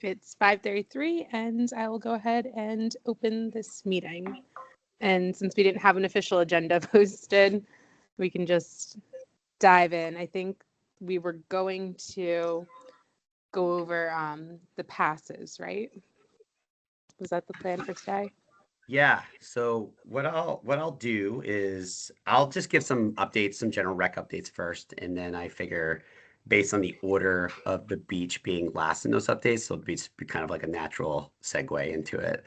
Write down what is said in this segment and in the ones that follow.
It's 5:33, and I will go ahead and open this meeting. And since we didn't have an official agenda posted, we can just dive in. I think we were going to go over the passes, right? Was that the plan for today? Yeah. So what I'll do is I'll just give some updates, some general rec updates first, and then I figure based on the order of the beach being last in those updates, so it'll be kind of like a natural segue into it.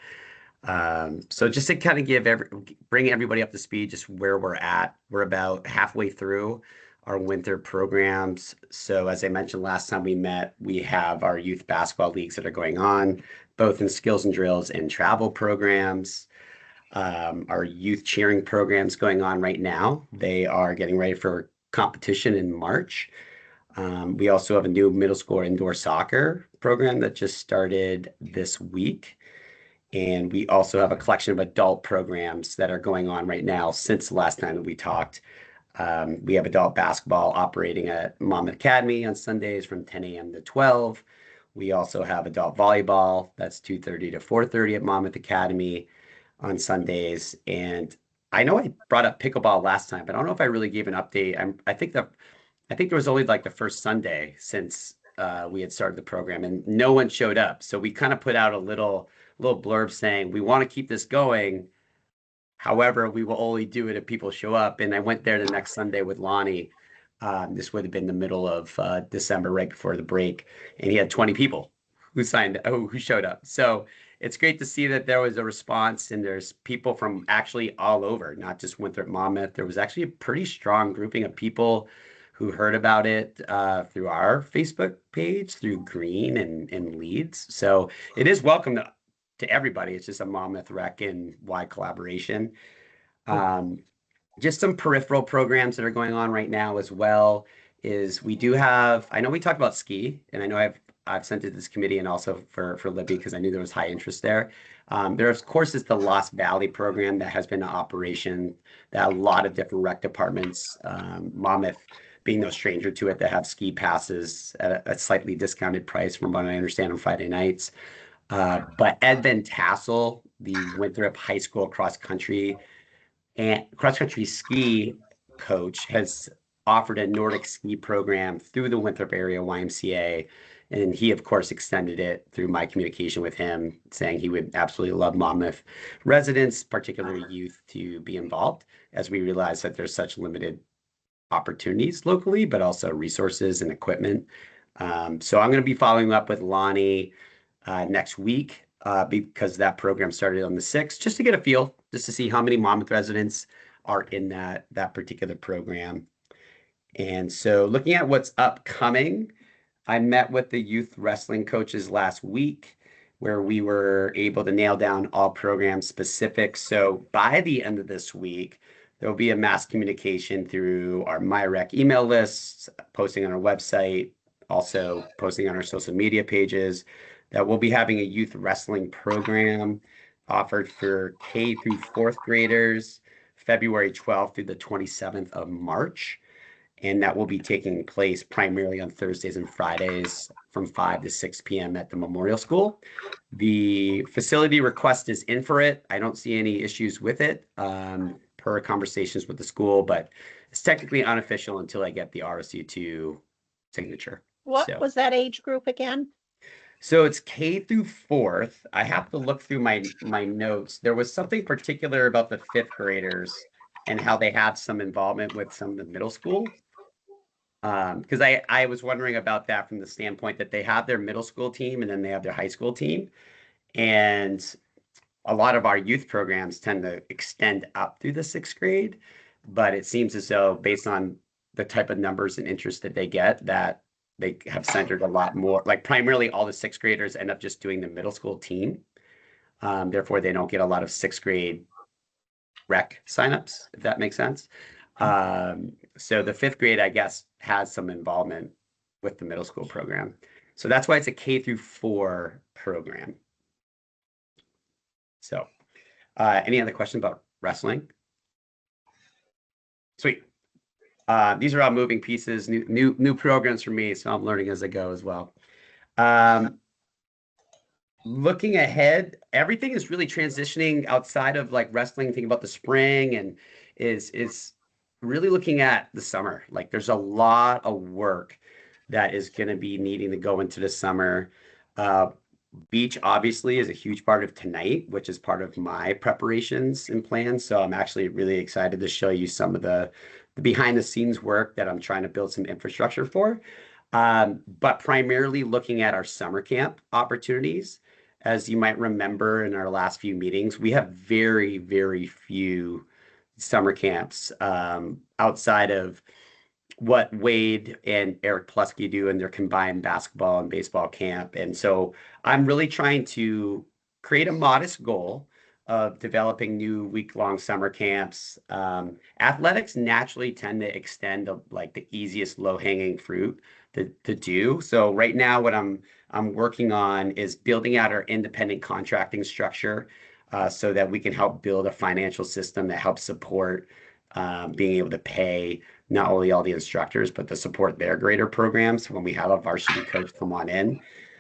So just to kind of bring everybody up to speed, just where we're at. We're about halfway through our winter programs. So as I mentioned last time we met, we have our youth basketball leagues that are going on, both in skills and drills and travel programs. Our youth cheering programs going on right now. They are getting ready for competition in March. We also have a new middle school indoor soccer program that just started this week. And we also have a collection of adult programs that are going on right now since the last time that we talked. We have adult basketball operating at Monmouth Academy on Sundays from 10 a.m. to 12. We also have adult volleyball. That's 2:30 to 4:30 at Monmouth Academy on Sundays. And I know I brought up pickleball last time, but I don't know if I really gave an update. I think there was only like the first Sunday since we had started the program, and no one showed up. So we kind of put out a little blurb saying we want to keep this going. However, we will only do it if people show up. And I went there the next Sunday with Lonnie. This would have been the middle of December, right before the break, and he had 20 people who showed up. So it's great to see that there was a response, and there's people from actually all over, not just Winthrop Monmouth. There was actually a pretty strong grouping of people who heard about it through our Facebook page, through Green and Leeds. So it is welcome to everybody. It's just a Monmouth Rec and Y collaboration. Um, just some peripheral programs that are going on right now as well is we do have, I know we talked about ski, and I know I've sent it to this committee and also for Libby because I knew there was high interest there. There, of course, is the Lost Valley program that has been in operation that a lot of different rec departments, Monmouth being no stranger to it, that have ski passes at a slightly discounted price from what I understand on Friday nights. But Ed Van Tassel, the Winthrop High School cross country ski coach, has offered a Nordic ski program through the Winthrop area YMCA. And he, of course, extended it through my communication with him, saying he would absolutely love Monmouth residents, particularly youth, to be involved, as we realize that there's such limited opportunities locally, but also resources and equipment. So I'm going to be following up with Lonnie next week because that program started on the 6th, just to get a feel, just to see how many Monmouth residents are in that particular program. And so looking at what's upcoming, I met with the youth wrestling coaches last week where we were able to nail down all program specifics. So by the end of this week, there will be a mass communication through our MyRec email lists, posting on our website, also posting on our social media pages, that we'll be having a youth wrestling program offered for K through fourth graders, February 12th through the 27th of March. And that will be taking place primarily on Thursdays and Fridays from 5 to 6 p.m. at the Memorial School. The facility request is in for it. I don't see any issues with it per conversations with the school, but it's technically unofficial until I get the RSU2 signature. What was that age group again? So it's K through fourth. I have to look through my notes. There was something particular about the fifth graders and how they had some involvement with some of the middle school. Because I was wondering about that from the standpoint that they have their middle school team and then they have their high school team. And a lot of our youth programs tend to extend up through the sixth grade. But it seems as though based on the type of numbers and interest that they get, that they have centered a lot more, like primarily all the sixth graders end up just doing the middle school team. Therefore, they don't get a lot of sixth grade rec signups, if that makes sense. So the fifth grade, I guess, has some involvement with the middle school program. So that's why it's a K through 4 program. So any other questions about wrestling? Sweet. These are all moving pieces, new programs for me, so I'm learning as I go as well. looking ahead, everything is really transitioning outside of like wrestling, thinking about the spring and is really looking at the summer. Like there's a lot of work that is going to be needing to go into the summer. Uh, Beach obviously is a huge part of tonight, which is part of my preparations and plans. So I'm actually really excited to show you some of the behind the scenes work that I'm trying to build some infrastructure for. But primarily looking at our summer camp opportunities. As you might remember in our last few meetings, we have very, very few summer camps outside of what Wade and Eric Plusky do in their combined basketball and baseball camp. And so I'm really trying to create a modest goal of developing new week-long summer camps. Athletics naturally tend to extend like the easiest low-hanging fruit to do. So right now, what I'm working on is building out our independent contracting structure so that we can help build a financial system that helps support being able to pay not only all the instructors, but to support their greater programs when we have a varsity coach come on in.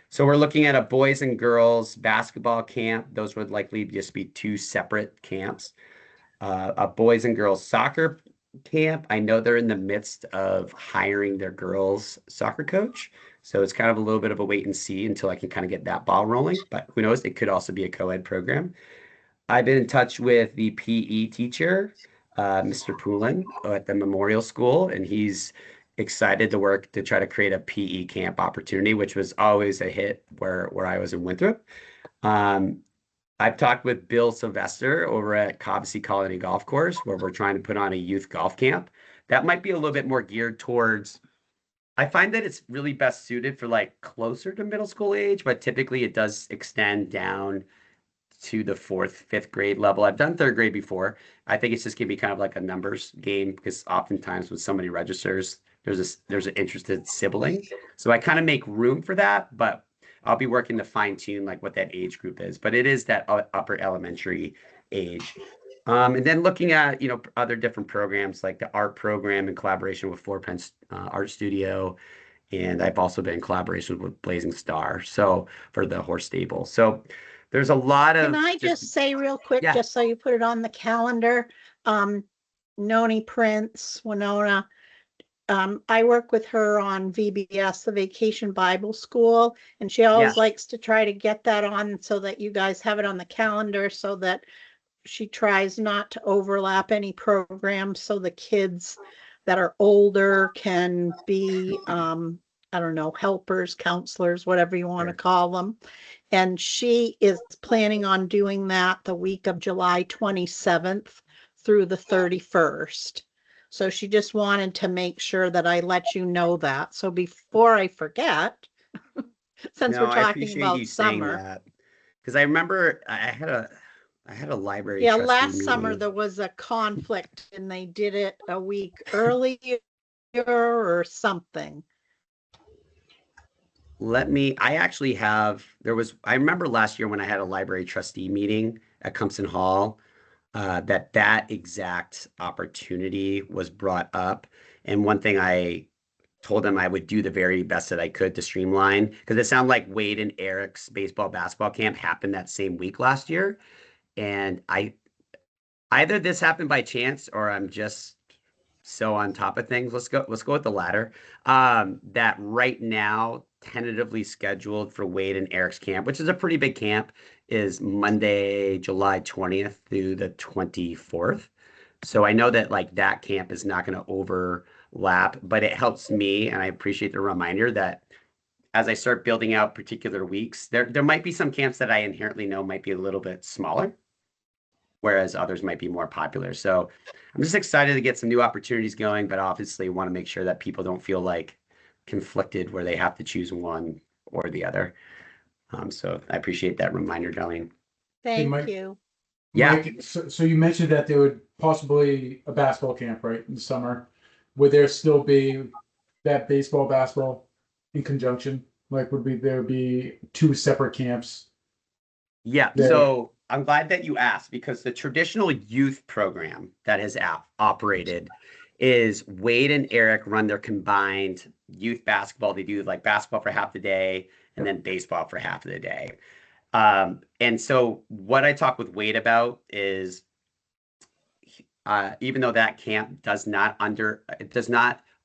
So we're looking at a boys and girls basketball camp. Those would likely just be two separate camps. A boys and girls soccer camp. I know they're in the midst of hiring their girls soccer coach. So it's kind of a little bit of a wait and see until I can kind of get that ball rolling. But who knows? It could also be a co-ed program. I've been in touch with the PE teacher, Mr. Poulin at the Memorial School, and he's excited to work to try to create a PE camp opportunity, which was always a hit where I was in Winthrop. Um, I've talked with Bill Sylvester over at Cobbossee Colony Golf Course, where we're trying to put on a youth golf camp. That might be a little bit more geared towards. I find that it's really best suited for like closer to middle school age, but typically it does extend down to the fourth, fifth grade level. I've done third grade before. I think it's just gonna be kind of like a numbers game because oftentimes when somebody registers, there's an interested sibling. So I kind of make room for that, but I'll be working to fine tune like what that age group is. But it is that upper elementary age. And then looking at other different programs like the art program in collaboration with Four Pence Art Studio, and I've also been in collaboration with Blazing Star, so for the horse stable. So there's a lot of Can I just say real quick, Yeah. just so you put it on the calendar, Noni Prince, Winona, I work with her on VBS, the Vacation Bible School, and she always Yeah. likes to try to get that on so that you guys have it on the calendar so that she tries not to overlap any programs so the kids that are older can be, I don't know, helpers, counselors, whatever you want to Sure. call them. And she is planning on doing that the week of July 27th through the 31st. So she just wanted to make sure that I let you know that. So before I forget, since No, we're I talking appreciate about you saying summer, that because I remember I had a library yeah, trustee last summer there meeting. was a conflict and they did it a week earlier or something. I actually have, I remember last year when I had a library trustee meeting at Cumpson Hall, that exact opportunity was brought up. And one thing I told them I would do the very best that I could to streamline, because it sounded like Wade and Eric's baseball basketball camp happened that same week last year. And either this happened by chance or I'm just so on top of things. Let's go with the latter. That right now, tentatively scheduled for Wade and Eric's camp, which is a pretty big camp, is Monday, July 20th through the 24th. So I know that like that camp is not going to overlap, but it helps me, and I appreciate the reminder that as I start building out particular weeks, there might be some camps that I inherently know might be a little bit smaller, whereas others might be more popular. So I'm just excited to get some new opportunities going, but obviously want to make sure that people don't feel like conflicted where they have to choose one or the other. So I appreciate that reminder, Darlene. Hey, Thank Mike, you. Yeah. Mike, so you mentioned that there would possibly a basketball camp, right, in the summer. Would there still be that baseball, basketball in conjunction? Like, there be two separate camps Yeah. there? So I'm glad that you asked because the traditional youth program that has operated is Wade and Eric run their combined youth basketball. They do like basketball for half the day and then baseball for half of the day. And so what I talked with Wade about is, even though that camp does not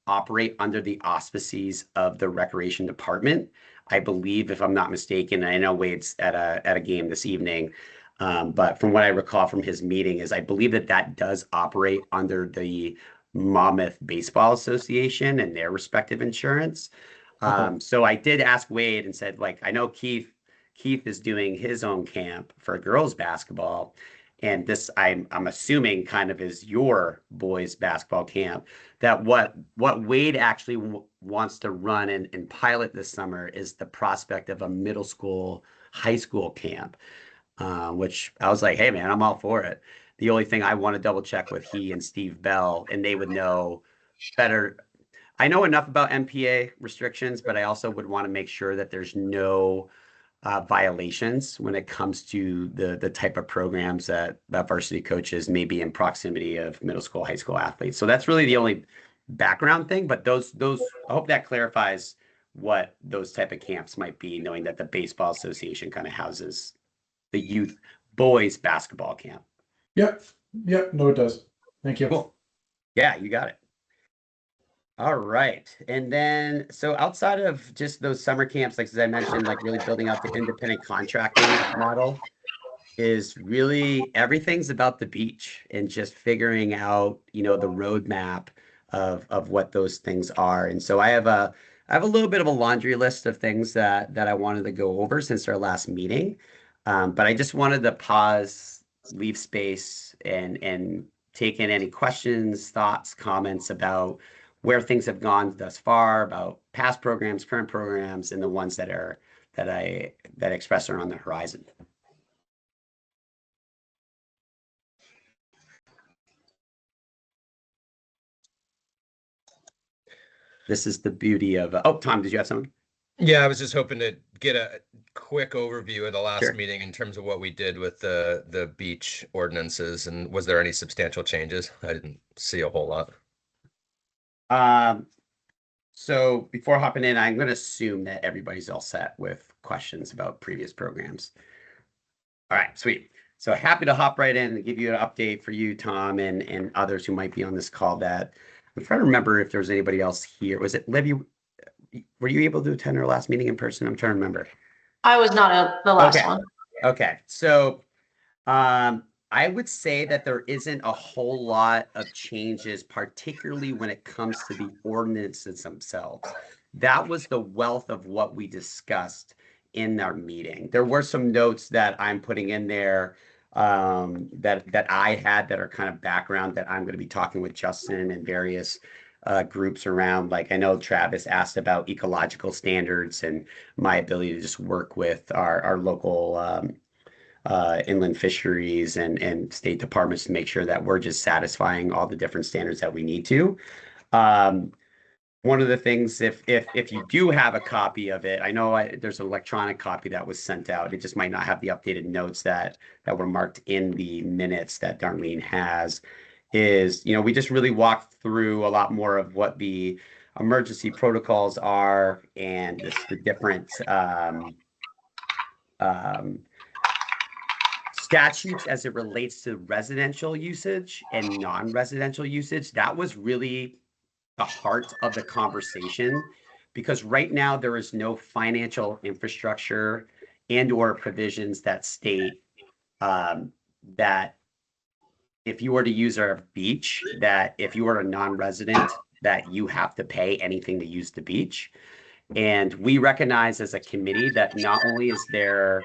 operate under the auspices of the recreation department, I believe, if I'm not mistaken, I know Wade's at a game this evening, but from what I recall from his meeting is I believe that does operate under the Monmouth Baseball Association and their respective insurance. So I did ask Wade and said, like, I know Keith is doing his own camp for girls basketball, and this I'm assuming kind of is your boys basketball camp. That what Wade actually wants to run and pilot this summer is the prospect of a middle school, high school camp, which I was like, hey man, I'm all for it. The only thing I want to double check with he and Steve Bell, and they would know better. I know enough about MPA restrictions, but I also would want to make sure that there's no violations when it comes to the type of programs that varsity coaches may be in proximity of middle school, high school athletes. So that's really the only background thing, but those I hope that clarifies what those type of camps might be, knowing that the Baseball Association kind of houses the youth boys basketball camp. Yep. No, it does. Thank you. Cool. Yeah, you got it. All right. And then, so outside of just those summer camps, like as I mentioned, like really building out the independent contracting model is really everything's about the beach and just figuring out, the roadmap of what those things are. And so I have a little bit of a laundry list of things that I wanted to go over since our last meeting. But I just wanted to pause, leave space and take in any questions, thoughts, comments about where things have gone thus far, about past programs, current programs, and the ones that express are on the horizon. This is the beauty of. Oh, Tom, did you have something? Yeah, I was just hoping to get a quick overview of the last Sure. meeting in terms of what we did with the beach ordinances, and was there any substantial changes? I didn't see a whole lot. So before hopping in, I'm going to assume that everybody's all set with questions about previous programs. All right, sweet. So happy to hop right in and give you an update for you, Tom, and others who might be on this call. That I'm trying to remember if there was anybody else here. Was it Libby? Were you able to attend our last meeting in person? I'm trying to remember. I was not at the last one. Okay. So I would say that there isn't a whole lot of changes, particularly when it comes to the ordinances themselves. That was the wealth of what we discussed in our meeting. There were some notes that I'm putting in there that I had that are kind of background that I'm going to be talking with Justin and various groups around. Like I know Travis asked about ecological standards and my ability to just work with our local inland fisheries and state departments to make sure that we're just satisfying all the different standards that we need to. One of the things, if you do have a copy of it, I know there's an electronic copy that was sent out. It just might not have the updated notes that were marked in the minutes that Darlene has. Is, we just really walked through a lot more of what the emergency protocols are and the different statutes as it relates to residential usage and non-residential usage. That was really the heart of the conversation, because right now there is no financial infrastructure and or provisions that state that if you were to use our beach, that if you are a non-resident, that you have to pay anything to use the beach. And we recognize as a committee that not only is there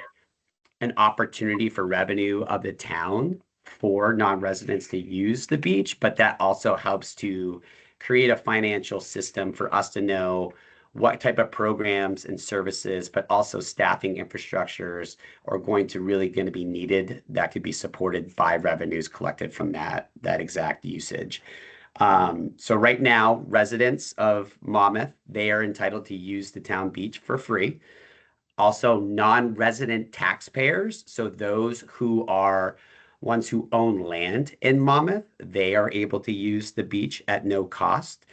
an opportunity for revenue of the town for non-residents to use the beach, but that also helps to create a financial system for us to know what type of programs and services, but also staffing infrastructures are going to be needed that could be supported by revenues collected from that exact usage. So right now, residents of Monmouth, they are entitled to use the town beach for free. Also, non-resident taxpayers, so those who are ones who own land in Monmouth, they are able to use the beach at no cost.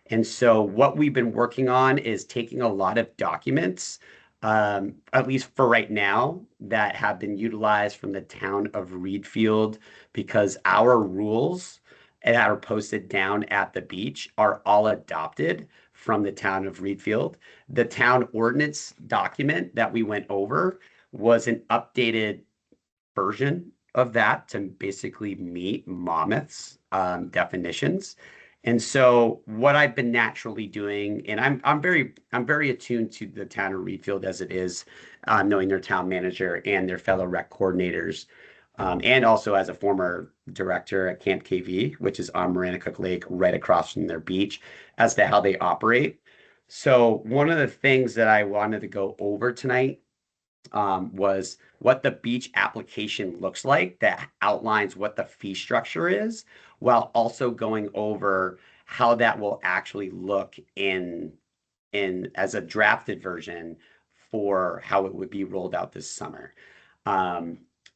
And so what we've been working on is taking a lot of documents at least for right now, that have been utilized from the town of Reedfield, because our rules that are posted down at the beach are all adopted from the town of Reedfield. The town ordinance document that we went over was an updated version of that to basically meet Monmouth's definitions. And so what I've been naturally doing, and I'm very attuned to the town of Reedfield as it is, knowing their town manager and their fellow rec coordinators, and also as a former director at Camp KV, which is on Maranacook Lake, right across from their beach, as to how they operate. So one of the things that I wanted to go over tonight was what the beach application looks like that outlines what the fee structure is, while also going over how that will actually look in as a drafted version for how it would be rolled out this summer.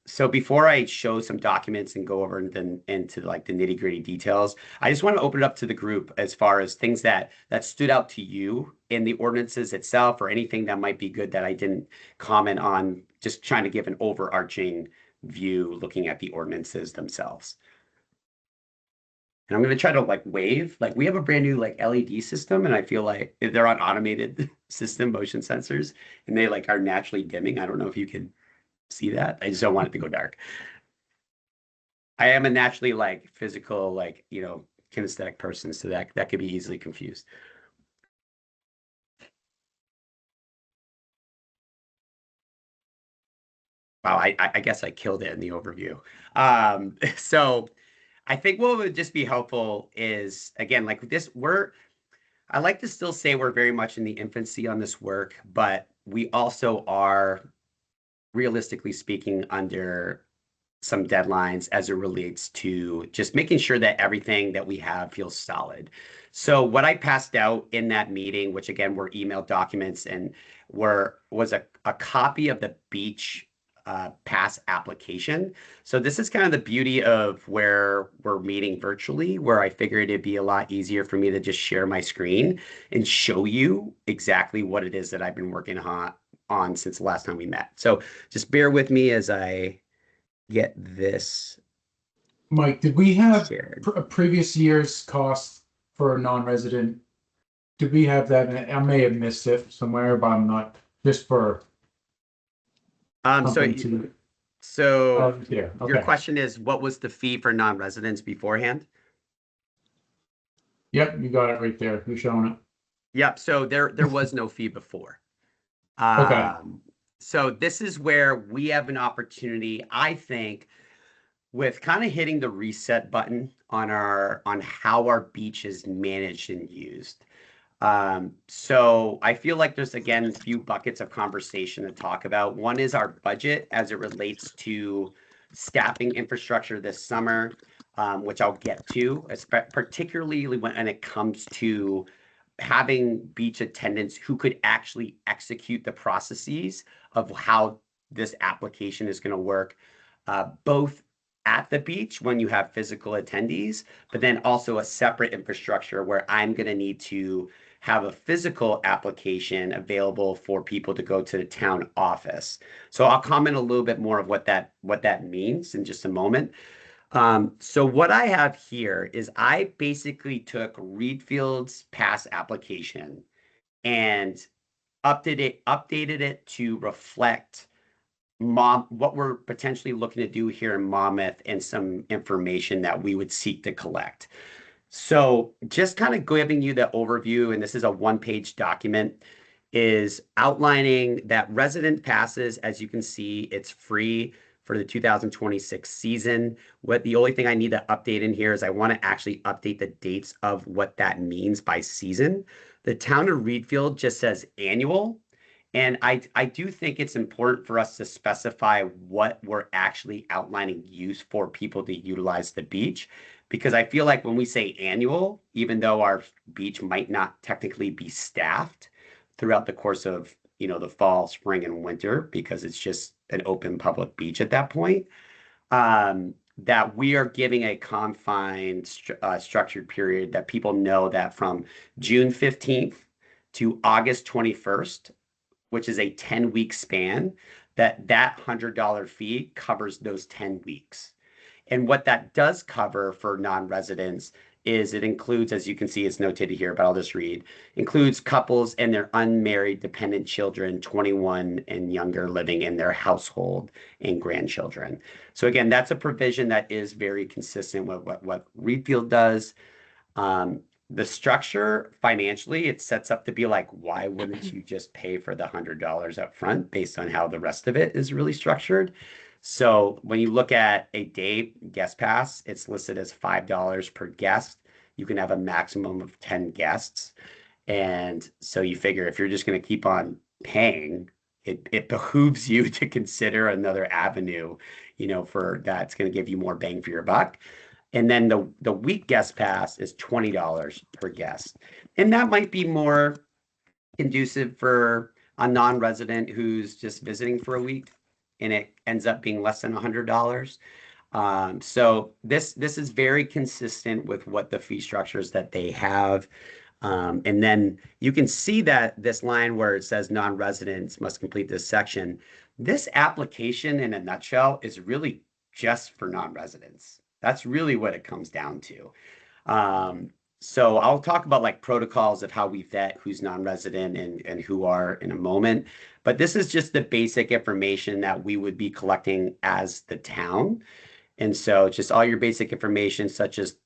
So before I show some documents and go over into like the nitty gritty details, I just want to open it up to the group as far as things that stood out to you in the ordinances itself, or anything that might be good that I didn't comment on, just trying to give an overarching view looking at the ordinances themselves. And I'm going to try to like wave, like we have a brand new like LED system, and I feel like they're on automated system motion sensors, and they like are naturally dimming. I don't know if you can see that. I just don't want it to go dark. I am a naturally like physical, like, kinesthetic person, so that could be easily confused. Wow, I guess I killed it in the overview. So I think what would just be helpful is, again, like this, I like to still say we're very much in the infancy on this work, but we also are, realistically speaking, under some deadlines as it relates to just making sure that everything that we have feels solid. So what I passed out in that meeting, which again were emailed documents and was a copy of the beach pass application. So this is kind of the beauty of where we're meeting virtually, where I figured it'd be a lot easier for me to just share my screen and show you exactly what it is that I've been working on since the last time we met. So just bear with me as I get this. Mike, did we have shared. a previous year's cost for a non-resident? Did we have that? I may have missed it somewhere, but I'm not, just for something to. So Yeah, okay. Your question is, what was the fee for non-residents beforehand? Yep, you got it right there. You're showing it. Yep. So there was no fee before. Okay. So this is where we have an opportunity, I think, with kind of hitting the reset button on how our beach is managed and used. So I feel like there's, again, a few buckets of conversation to talk about. One is our budget as it relates to staffing infrastructure this summer, which I'll get to, particularly when it comes to having beach attendants who could actually execute the processes of how this application is going to work, both at the beach when you have physical attendees, but then also a separate infrastructure where I'm going to need to have a physical application available for people to go to the town office. So I'll comment a little bit more of what that means in just a moment. So what I have here is I basically took Reedfield's pass application and updated it to reflect what we're potentially looking to do here in Monmouth and some information that we would seek to collect. So just kind of giving you the overview, and this is a one-page document, is outlining that resident passes, as you can see, it's free for the 2026 season. The only thing I need to update in here is I want to actually update the dates of what that means by season. The town of Reedfield just says annual. And I do think it's important for us to specify what we're actually outlining use for people to utilize the beach, because I feel like when we say annual, even though our beach might not technically be staffed throughout the course of, the fall, spring, and winter, because it's just an open public beach at that point, that we are giving a confined structured period that people know that from June 15th to August 21st, which is a 10-week span, that $100 fee covers those 10 weeks. And what that does cover for non-residents is it includes, as you can see, it's notated here, but I'll just read, includes couples and their unmarried dependent children, 21 and younger, living in their household, and grandchildren. So again, that's a provision that is very consistent with what Reedfield does. The structure financially, it sets up to be like, why wouldn't you just pay for the $100 up front based on how the rest of it is really structured? So when you look at a day guest pass, it's listed as $5 per guest. You can have a maximum of 10 guests. And so you figure if you're just going to keep on paying, it behooves you to consider another avenue, for that's going to give you more bang for your buck. And then the week guest pass is $20 per guest. And that might be more conducive for a non-resident who's just visiting for a week, and it ends up being less than $100. So this is very consistent with what the fee structures that they have. And then you can see that this line where it says non-residents must complete this section. This application in a nutshell is really just for non-residents. That's really what it comes down to. So I'll talk about like protocols of how we vet who's non-resident and who are in a moment. But this is just the basic information that we would be collecting as the town. And so just all your basic information, such as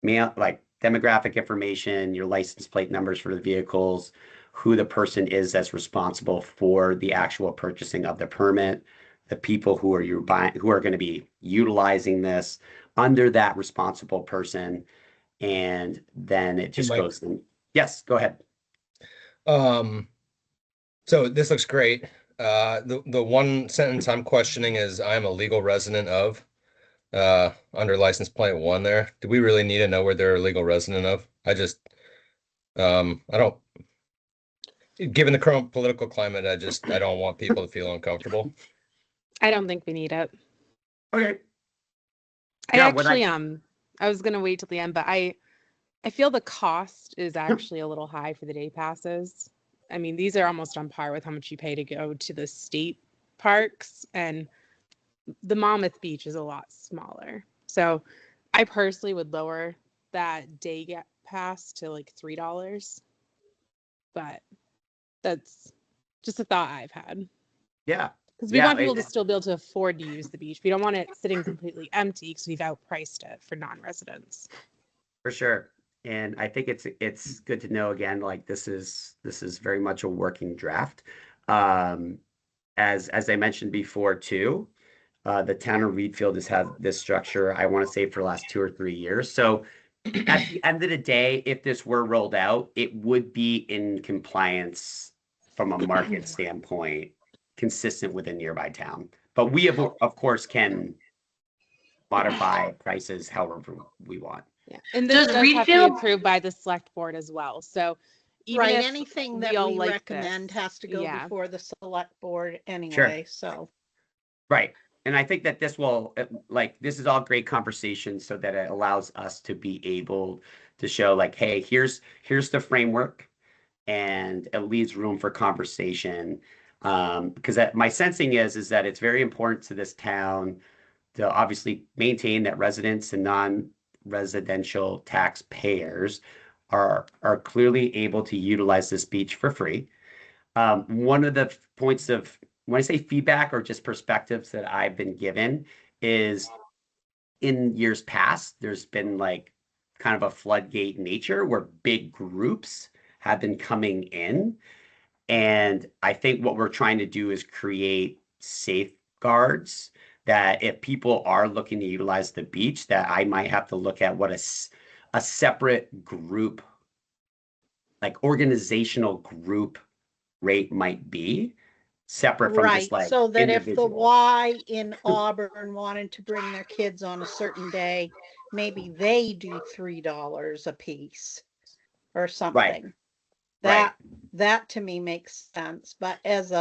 like demographic information, your license plate numbers for the vehicles, who the person is that's responsible for the actual purchasing of the permit, the people who are going to be utilizing this under that responsible person. And then it just goes in. Yes, go ahead. So this looks great. The one sentence I'm questioning is I'm a legal resident of, under license plate 1 there. Do we really need to know where they're a legal resident of? I don't, given the current political climate, I don't want people to feel uncomfortable. I don't think we need it. Okay. I was gonna wait till the end, but I feel the cost is actually a little high for the day passes. I mean, these are almost on par with how much you pay to go to the state parks, and the Monmouth Beach is a lot smaller. So I personally would lower that day pass to like $3, but that's just a thought I've had. Yeah. Because we want people to still be able to afford to use the beach. We don't want it sitting completely empty because we've outpriced it for non-residents. For sure. And I think it's good to know, again, like this is very much a working draft. As I mentioned before too, the town of Reedfield has had this structure, I want to say, for the last 2 or 3 years. So at the end of the day, if this were rolled out, it would be in compliance from a market standpoint, consistent with a nearby town. But we of course can modify prices however we want. Yeah, and this does have to be approved by the select board as well. So even if anything that we recommend has to go before the select board anyway. So right. And I think that this is all great conversation so that it allows us to be able to show like, hey, here's the framework, and it leaves room for conversation. Because my sensing is that it's very important to this town to obviously maintain that residents and non-residential taxpayers are clearly able to utilize this beach for free. One of the points of, when I say feedback or just perspectives that I've been given, is in years past, there's been like kind of a floodgate nature where big groups have been coming in. And I think what we're trying to do is create safeguards that if people are looking to utilize the beach, that I might have to look at what a separate group, like organizational group rate might be, separate from just like so that individual. If the Y in Auburn wanted to bring their kids on a certain day, maybe they do $3 a piece or something. That to me makes sense. But as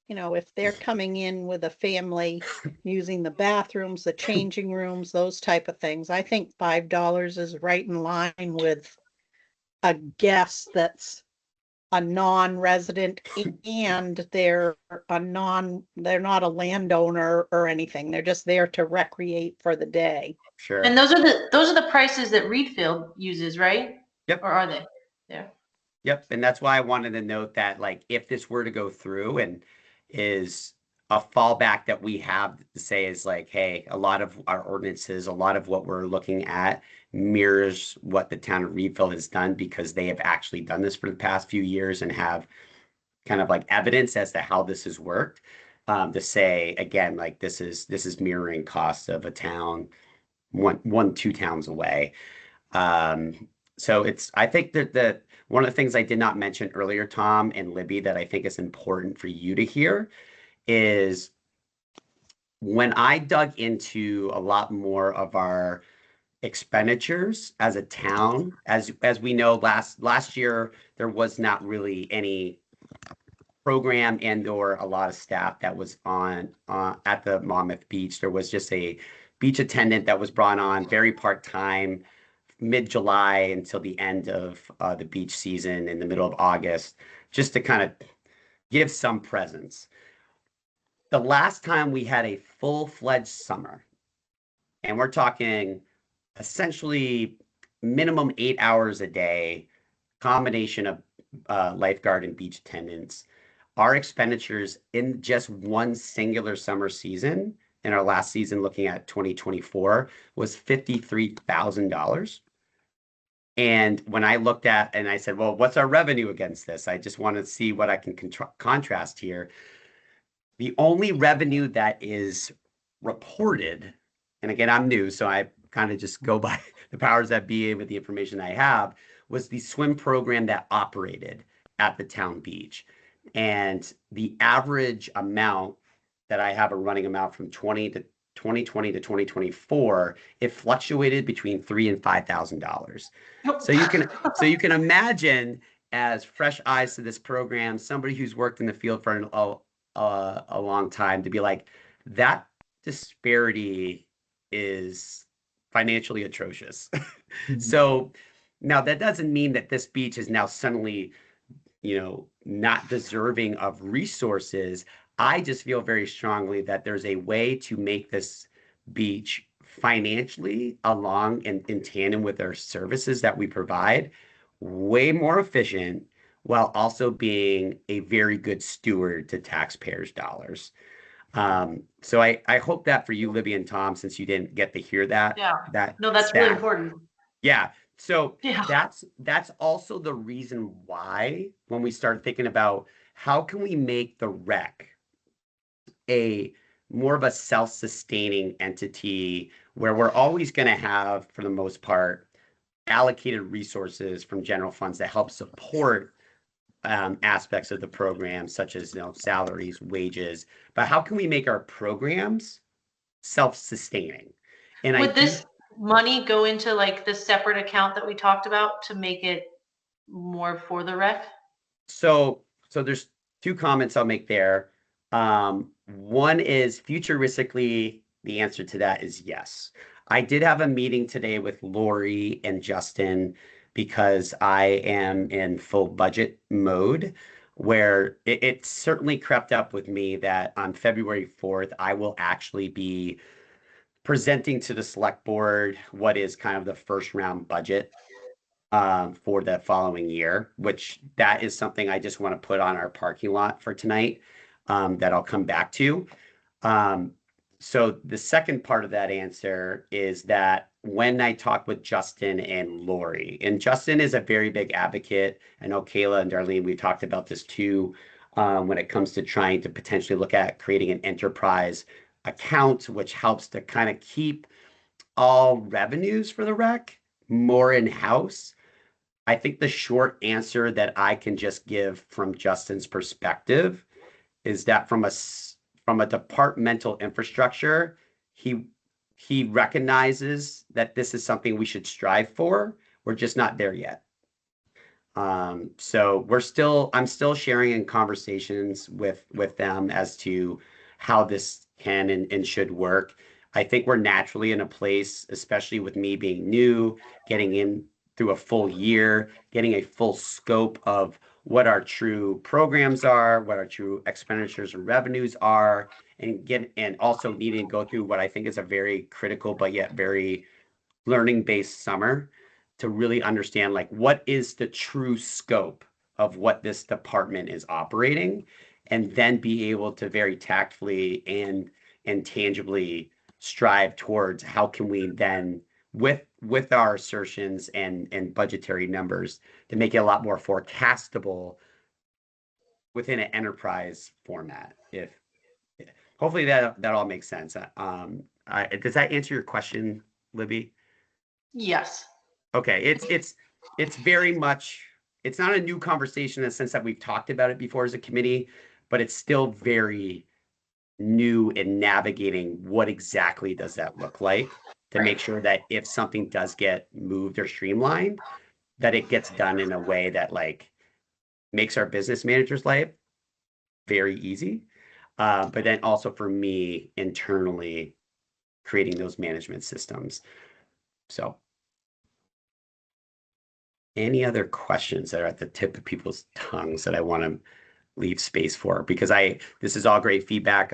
if they're coming in with a family using the bathrooms, the changing rooms, those type of things, I think $5 is right in line with a guest that's a non-resident and they're not a landowner or anything. They're just there to recreate for the day. Sure. And those are the prices that Reedfield uses, right? Yep. Or are they? Yeah. Yep. And that's why I wanted to note that, like, if this were to go through and is a fallback that we have to say is like, hey, a lot of our ordinances, a lot of what we're looking at mirrors what the town of Reedfield has done, because they have actually done this for the past few years and have kind of like evidence as to how this has worked. To say again, like, this is mirroring costs of a town, two towns away. So I think that one of the things I did not mention earlier, Tom and Libby, that I think is important for you to hear is when I dug into a lot more of our expenditures as a town, as we know, last year there was not really any program and or a lot of staff that was on at the Monmouth Beach. There was just a beach attendant that was brought on, very part-time, mid-July until the end of the beach season in the middle of August, just to kind of give some presence. The last time we had a full-fledged summer, and we're talking essentially minimum 8 hours a day, combination of lifeguard and beach attendants, our expenditures in just one singular summer season, in our last season looking at 2024, was $53,000. And when I looked at and I said, well, what's our revenue against this? I just want to see what I can contrast here. The only revenue that is reported, and again, I'm new, so I kind of just go by the powers that be with the information I have, was the swim program that operated at the town beach. And the average amount that I have a running amount from 2020 to 2024, it fluctuated between $3,000 and $5,000. So you can imagine, as fresh eyes to this program, somebody who's worked in the field for a long time, to be like, that disparity is financially atrocious. So now that doesn't mean that this beach is now suddenly, not deserving of resources. I just feel very strongly that there's a way to make this beach financially, along and in tandem with our services that we provide, way more efficient, while also being a very good steward to taxpayers' dollars. So I hope that for you, Libby and Tom, since you didn't get to hear that. Yeah. No, that's really important. Yeah. So Yeah. that's also the reason why, when we start thinking about how can we make the rec a more of a self-sustaining entity, where we're always going to have, for the most part, allocated resources from general funds that help support aspects of the program, such as salaries, wages. But how can we make our programs self-sustaining? And would this money go into like this separate account that we talked about to make it more for the rec? So there's two comments I'll make there. One is, futuristically, the answer to that is yes. I did have a meeting today with Lori and Justin, because I am in full budget mode, where it certainly crept up with me that on February 4th, I will actually be presenting to the select board what is kind of the first round budget for the following year, which that is something I just want to put on our parking lot for tonight, that I'll come back to. So the second part of that answer is that when I talk with Justin and Lori, and Justin is a very big advocate, I know Kayla and Darlene, we've talked about this too, when it comes to trying to potentially look at creating an enterprise account, which helps to kind of keep all revenues for the rec more in-house. I think the short answer that I can just give from Justin's perspective is that from a departmental infrastructure, he recognizes that this is something we should strive for. We're just not there yet. So I'm still sharing in conversations with them as to how this can and should work. I think we're naturally in a place, especially with me being new, getting in through a full year, getting a full scope of what our true programs are, what our true expenditures and revenues are, and also needing to go through what I think is a very critical but yet very learning-based summer to really understand like what is the true scope of what this department is operating, and then be able to very tactfully and tangibly strive towards how can we then with our assertions and budgetary numbers to make it a lot more forecastable within an enterprise format. If hopefully that all makes sense. Does that answer your question, Libby? Yes. Okay, it's very much, it's not a new conversation in the sense that we've talked about it before as a committee, but it's still very new in navigating what exactly does that look like to make sure that if something does get moved or streamlined, that it gets done in a way that like makes our business managers' life very easy. But then also for me internally creating those management systems. So any other questions that are at the tip of people's tongues that I want to leave space for? Because this is all great feedback.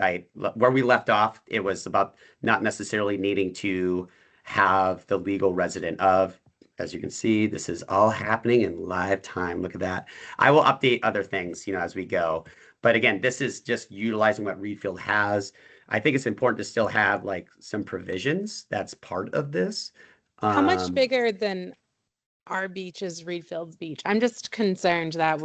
Where we left off, it was about not necessarily needing to have the legal resident of, as you can see, this is all happening in live time. Look at that. I will update other things, as we go. But again, this is just utilizing what Reedfield has. I think it's important to still have like some provisions that's part of this. How much bigger than our beach is Reedfield's beach? I'm just concerned that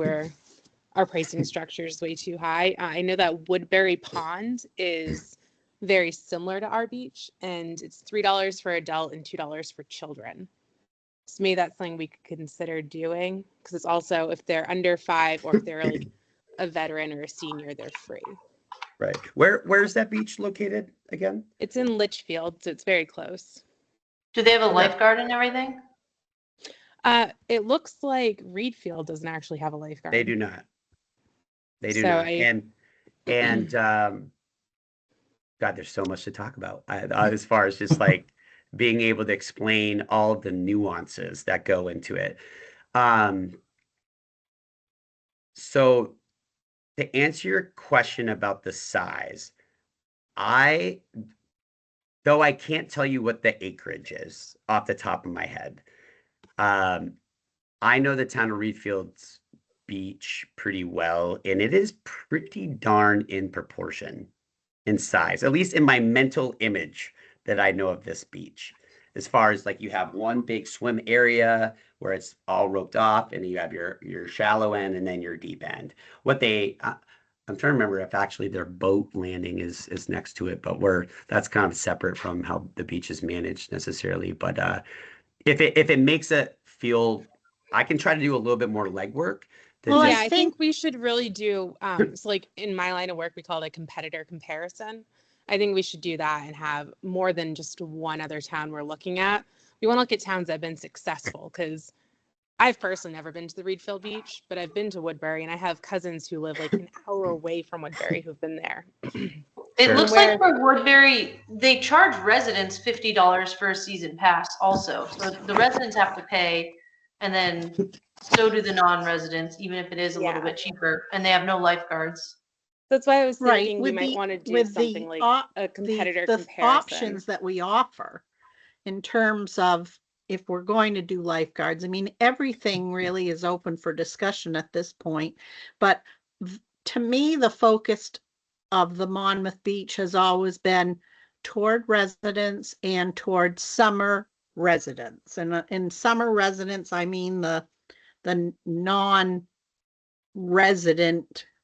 our pricing structure is way too high. I know that Woodbury Pond is very similar to our beach, and it's $3 for adult and $2 for children. To me, that's something we could consider doing, because it's also if they're under 5 or if they're like a veteran or a senior, they're free. Right. Where's that beach located again? It's in Litchfield, so it's very close. Do they have a lifeguard and everything? It looks like Reedfield doesn't actually have a lifeguard. They do not. They do So not. And God, there's so much to talk about as far as just like being able to explain all of the nuances that go into it. So to answer your question about the size, though I can't tell you what the acreage is off the top of my head. I know the town of Reedfield's beach pretty well, and it is pretty darn in proportion in size, at least in my mental image that I know of this beach. As far as like you have one big swim area where it's all roped off, and you have your shallow end and then your deep end. I'm trying to remember if actually their boat landing is next to it, but that's kind of separate from how the beach is managed necessarily. But if it makes it feel, I can try to do a little bit more legwork. Well, I think we should really do, so like in my line of work, we call it a competitor comparison. I think we should do that and have more than just one other town we're looking at. We want to look at towns that have been successful, because I've personally never been to the Reedfield Beach, but I've been to Woodbury, and I have cousins who live like an hour away from Woodbury who've been there. It looks like for Woodbury, they charge residents $50 for a season pass also. So the residents have to pay, and then so do the non-residents, even if it is a little bit cheaper, and they have no lifeguards. That's why I was thinking we might want to do something like a competitor comparison. The options that we offer in terms of if we're going to do lifeguards. I mean, everything really is open for discussion at this point. But to me, the focus of the Monmouth Beach has always been toward residents and toward summer residents. And in summer residents, I mean the non-resident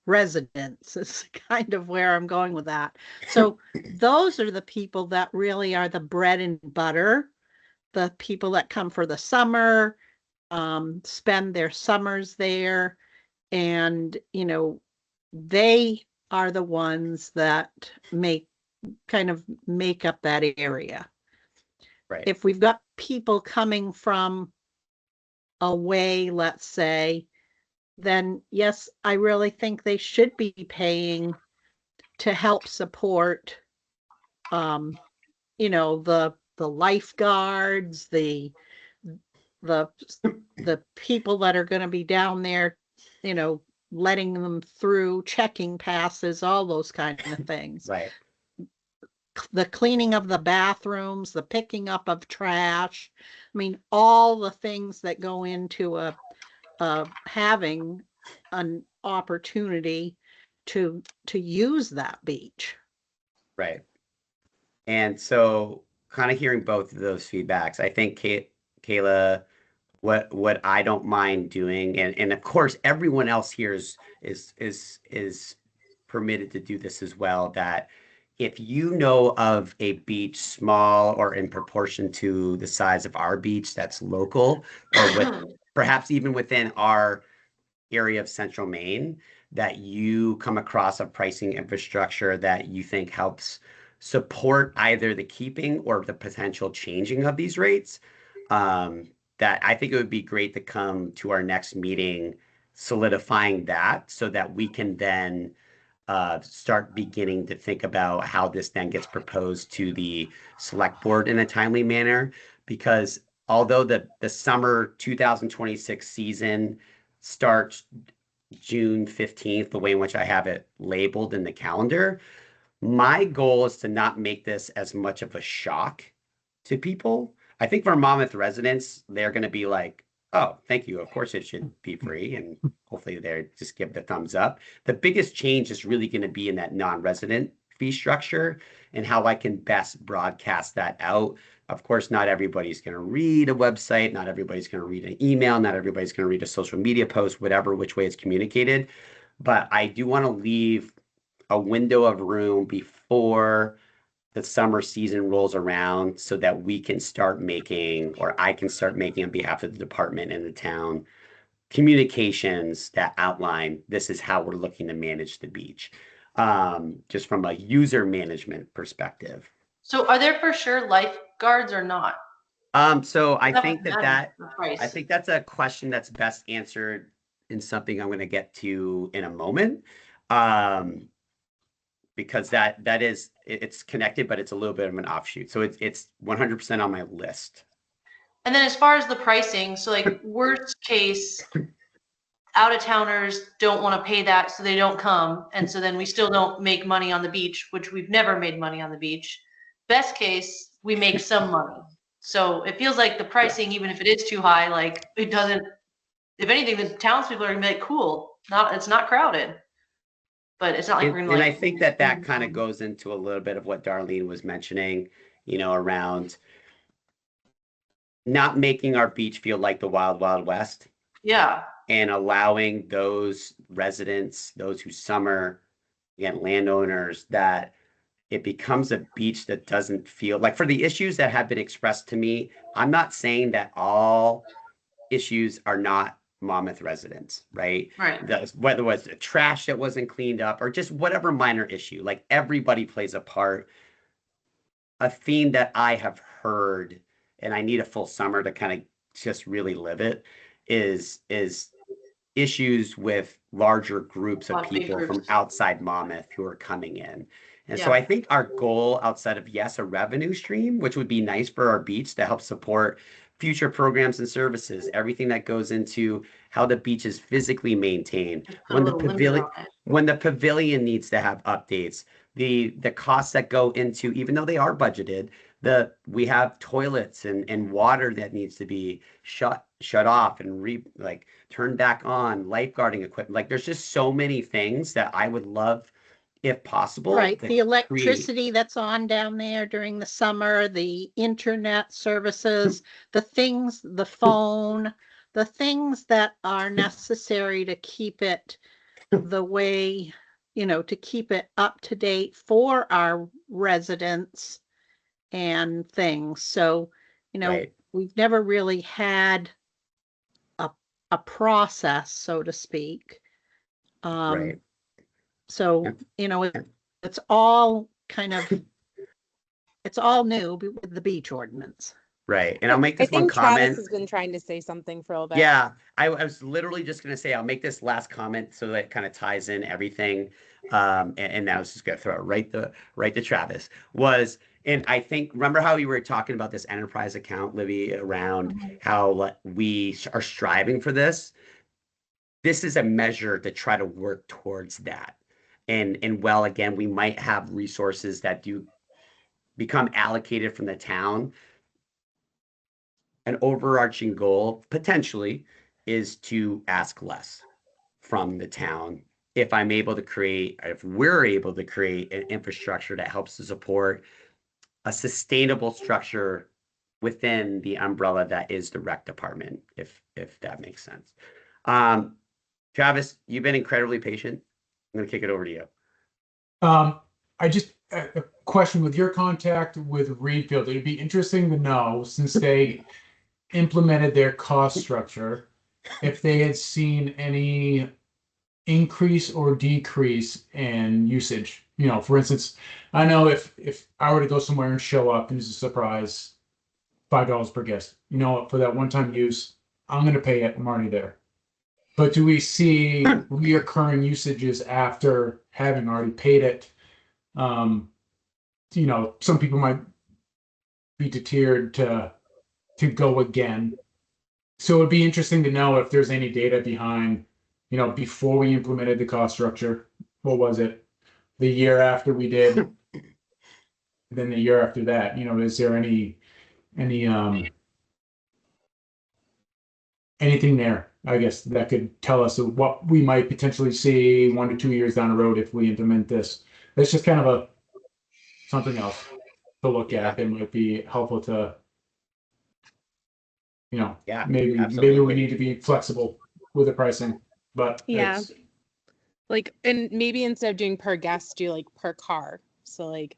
residents is kind of where I'm going with that. So those are the people that really are the bread and butter, the people that come for the summer, spend their summers there, and they are the ones that make up that area. Right. If we've got people coming from away, let's say, then yes, I really think they should be paying to help support, the lifeguards, the people that are going to be down there letting them through, checking passes, all those kind of things. Right. The cleaning of the bathrooms, the picking up of trash. I mean, all the things that go into having an opportunity to use that beach. Right. And so kind of hearing both of those feedbacks, I think Kayla, what I don't mind doing, and of course everyone else here is permitted to do this as well, that if you know of a beach small or in proportion to the size of our beach that's local, or perhaps even within our area of Central Maine, that you come across a pricing infrastructure that you think helps support either the keeping or the potential changing of these rates, that I think it would be great to come to our next meeting solidifying that, so that we can then start beginning to think about how this then gets proposed to the select board in a timely manner. Because although the summer 2026 season starts June 15th, the way in which I have it labeled in the calendar, my goal is to not make this as much of a shock to people. I think for Monmouth residents, they're going to be like, oh, thank you. Of course it should be free. And hopefully they just give the thumbs up. The biggest change is really going to be in that non-resident fee structure and how I can best broadcast that out. Of course, not everybody's going to read a website. Not everybody's going to read an email. Not everybody's going to read a social media post, whatever, which way it's communicated. But I do want to leave a window of room before the summer season rolls around, so that we can start making, or I can start making on behalf of the department and the town, communications that outline this is how we're looking to manage the beach, just from a user management perspective. So are there for sure lifeguards or not? So I think that I think that's a question that's best answered in something I'm going to get to in a moment. Because it's connected, but it's a little bit of an offshoot. So it's 100% on my list. And then as far as the pricing, so like worst case, out of towners don't want to pay that, so they don't come. And so then we still don't make money on the beach, which we've never made money on the beach. Best case, we make some money. So it feels like the pricing, even if it is too high, like it doesn't, if anything, the townspeople are gonna be like, cool, it's not crowded. But it's not like we're gonna and I think that kind of goes into a little bit of what Darlene was mentioning, around not making our beach feel like the wild, wild west. Yeah. And allowing those residents, those who summer, again, landowners, that it becomes a beach that doesn't feel like, for the issues that have been expressed to me, I'm not saying that all issues are not Monmouth residents, right? Right. Whether it was the trash that wasn't cleaned up or just whatever minor issue, like everybody plays a part. A theme that I have heard, and I need a full summer to kind of just really live it, is issues with larger groups of people from outside Monmouth who are coming in. And so I think our goal, outside of, yes, a revenue stream, which would be nice for our beach to help support future programs and services, everything that goes into how the beach is physically maintained, when the pavilion needs to have updates, the costs that go into, even though they are budgeted, we have toilets and water that needs to be shut off and turned back on, lifeguarding equipment. Like there's just so many things that I would love, if possible. Right. The electricity that's on down there during the summer, the internet services, the phone, the things that are necessary to keep it the way, to keep it up to date for our residents and things. So, Right. We've never really had a process, so to speak. Right. So, it's all it's all new with the beach ordinance. Right. And I'll make this I think one comment. Travis has been trying to say something for a little bit. Yeah, I was literally just going to say, I'll make this last comment so that it kind of ties in everything. And I was just going to throw it right to Travis. And I think, remember how we were talking about this enterprise account, Libby, around how we are striving for this? this is a measure to try to work towards that. And well, again, we might have resources that do become allocated from the town. An overarching goal potentially is to ask less from the town. If we're able to create an infrastructure that helps to support a sustainable structure within the umbrella that is the rec department, if that makes sense. Travis, you've been incredibly patient. I'm going to kick it over to you. I just a question with your contact with Reedfield. It'd be interesting to know, since they implemented their cost structure, if they had seen any increase or decrease in usage. You know, for instance, I know if I were to go somewhere and show up and it's a surprise, $5 per guest, you know, for that one-time use, I'm going to pay it. I'm already there. But do we see reoccurring usages after having already paid it? You know, some people might be deterred to go again. So it'd be interesting to know if there's any data behind, you know, before we implemented the cost structure. What was it? The year after we did, then the year after that, you know, is there anything there, I guess, that could tell us what we might potentially see 1 to 2 years down the road if we implement this? It's just kind of something else to look at. It might be helpful to, you know, maybe we need to be flexible with the pricing, but yeah, like, and maybe instead of doing per guest, do like per car. So like,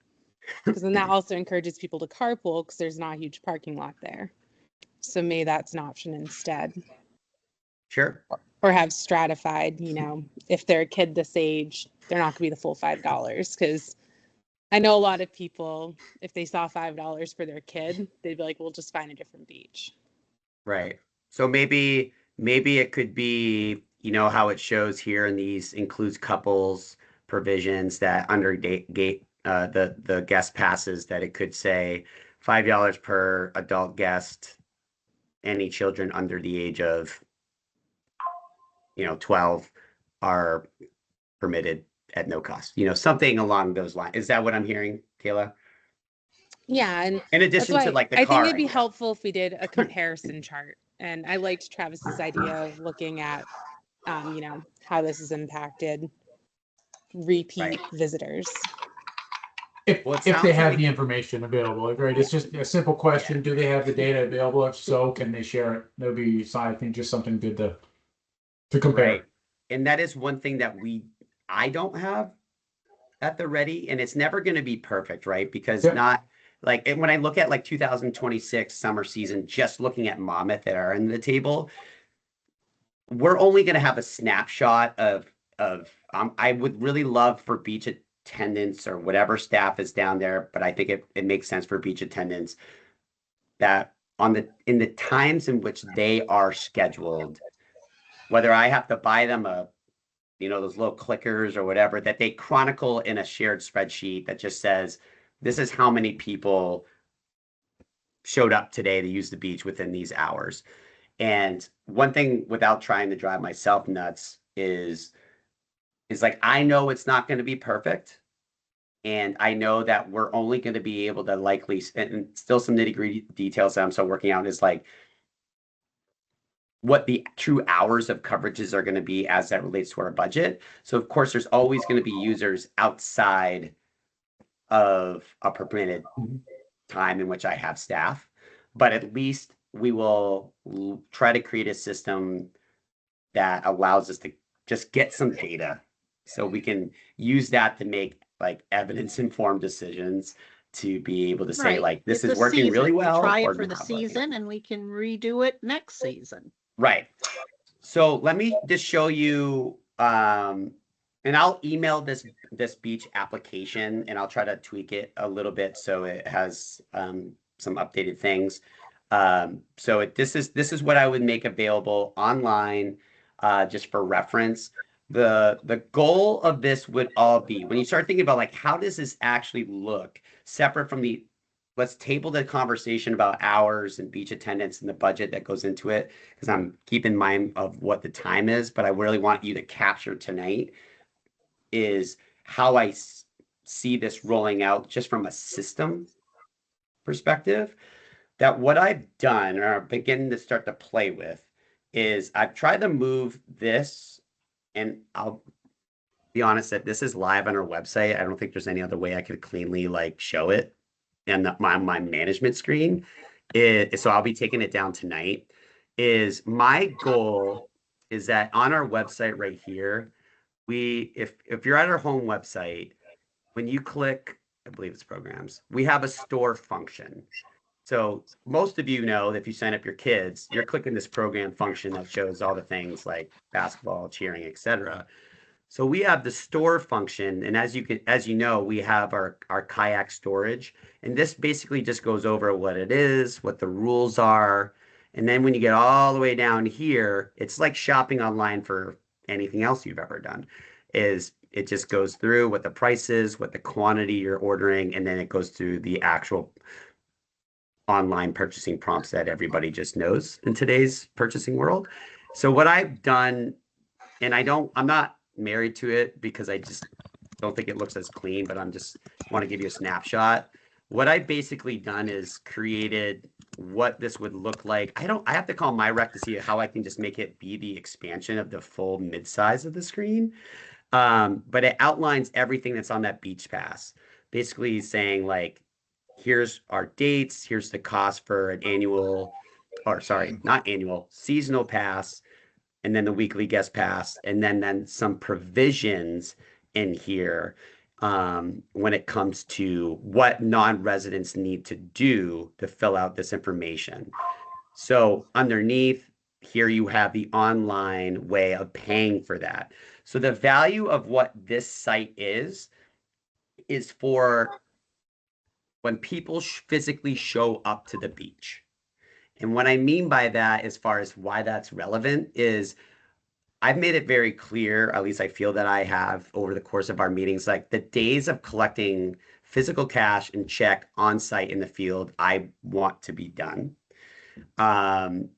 because then that also encourages people to carpool because there's not a huge parking lot there. So maybe that's an option instead. Sure. Or have stratified, you know, if they're a kid this age, they're not going to be the full $5, because I know a lot of people, if they saw $5 for their kid, they'd be like, we'll just find a different beach. Right. So maybe it could be, you know, how it shows here in these includes couples provisions that under the guest passes, that it could say $5 per adult guest, any children under the age of, you know, 12 are permitted at no cost, you know, something along those lines. Is that what I'm hearing, Kayla? Yeah, and in addition to like the I car, think it'd be helpful if we did a comparison chart. And I liked Travis's idea of looking at, you know, how this has impacted repeat visitors. If they have the information available, right? It's just a simple question. Do they have the data available? If so, can they share it? That'll be, I think, just something good to compare. Right. And that is one thing that I don't have at the ready, and it's never going to be perfect, right? Because not like, and when I look at like 2026 summer season, just looking at Monmouth at our end of the table, we're only going to have a snapshot of I would really love for beach attendants or whatever staff is down there, but I think it makes sense for beach attendants that in the times in which they are scheduled, whether I have to buy them those little clickers or whatever, that they chronicle in a shared spreadsheet that just says, this is how many people showed up today to use the beach within these hours. And one thing, without trying to drive myself nuts, is like, I know it's not going to be perfect. And I know that we're only going to be able to likely, and still some nitty gritty details that I'm still working out, is like what the true hours of coverages are going to be as that relates to our budget. So of course, there's always going to be users outside of a permitted time in which I have staff, but at least we will try to create a system that allows us to just get some data so we can use that to make like evidence-informed decisions, to be able to say, like, this is working really well. Try it for the season and we can redo it next season. Right. So let me just show you, and I'll email this beach application, and I'll try to tweak it a little bit so it has some updated things. So this is what I would make available online, just for reference. The goal of this would all be, when you start thinking about like, how does this actually look separate from the let's table the conversation about hours and beach attendance and the budget that goes into it, because I'm keeping mind of what the time is, but I really want you to capture tonight is how I see this rolling out just from a system perspective. That what I've done or I'm beginning to start to play with is I've tried to move this, and I'll be honest that this is live on our website. I don't think there's any other way I could cleanly like show it and my management screen. So I'll be taking it down tonight. Is my goal is that on our website right here, if you're at our home website, when you click, I believe it's programs, we have a store function. So most of you know that if you sign up your kids, you're clicking this program function that shows all the things like basketball, cheering, etc. So we have the store function, and as you know, we have our kayak storage, and this basically just goes over what it is, what the rules are, and then when you get all the way down here, it's like shopping online for anything else you've ever done. It just goes through what the price is, what the quantity you're ordering, and then it goes through the actual online purchasing prompts that everybody just knows in today's purchasing world. So what I've done, and I'm not married to it because I just don't think it looks as clean, but I'm just want to give you a snapshot. What I've basically done is created what this would look like. I have to call my rec to see how I can just make it be the expansion of the full mid-size of the screen. But it outlines everything that's on that beach pass. Basically saying like, here's our dates, here's the cost for an seasonal pass, and then the weekly guest pass, and then some provisions in here when it comes to what non-residents need to do to fill out this information. So underneath here, you have the online way of paying for that. So the value of what this site is for when people physically show up to the beach. And what I mean by that, as far as why that's relevant, is I've made it very clear, at least I feel that I have over the course of our meetings, like the days of collecting physical cash and check on site in the field, I want to be done. And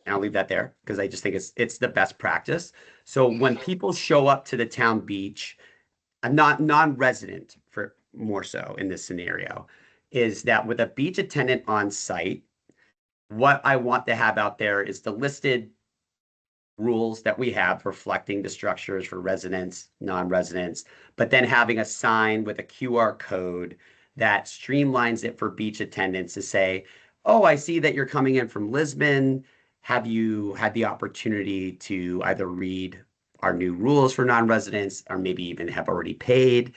I'll leave that there because I just think it's the best practice. So when people show up to the town beach, I'm not non-resident for more so in this scenario, is that with a beach attendant on site, what I want to have out there is the listed rules that we have reflecting the structures for residents, non-residents, but then having a sign with a QR code that streamlines it for beach attendants to say, oh, I see that you're coming in from Lisbon. Have you had the opportunity to either read our new rules for non-residents or maybe even have already paid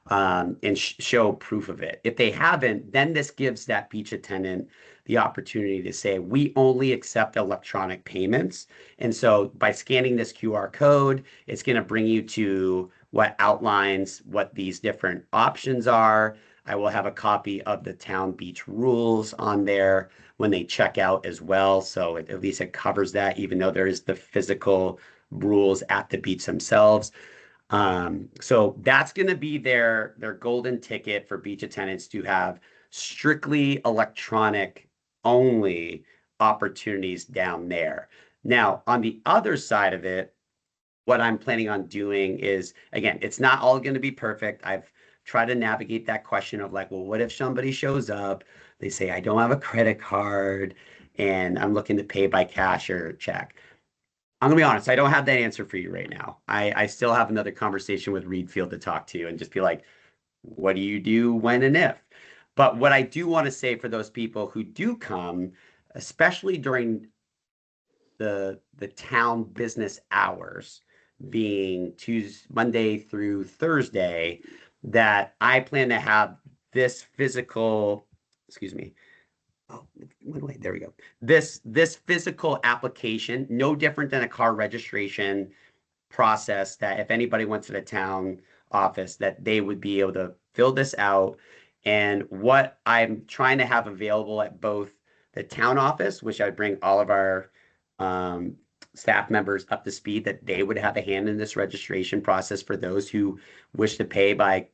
and show proof of it? If they haven't, then this gives that beach attendant the opportunity to say, we only accept electronic payments. And so by scanning this QR code, it's going to bring you to what outlines what these different options are. I will have a copy of the town beach rules on there when they check out as well. So at least it covers that, even though there is the physical rules at the beach themselves. So that's going to be their golden ticket for beach attendants to have strictly electronic only opportunities down there. Now, on the other side of it, what I'm planning on doing is, again, it's not all going to be perfect. I've tried to navigate that question of like, well, what if somebody shows up, they say, I don't have a credit card and I'm looking to pay by cash or check. I'm gonna be honest, I don't have that answer for you right now. I still have another conversation with Reed Field to talk to and just be like, what do you do when and if? But what I do want to say for those people who do come, especially during the town business hours, being Monday through Thursday, that I plan to have this physical, there we go. This physical application, no different than a car registration process, that if anybody went to the town office, that they would be able to fill this out. And what I'm trying to have available at both the town office, which I bring all of our staff members up to speed, that they would have a hand in this registration process for those who wish to pay by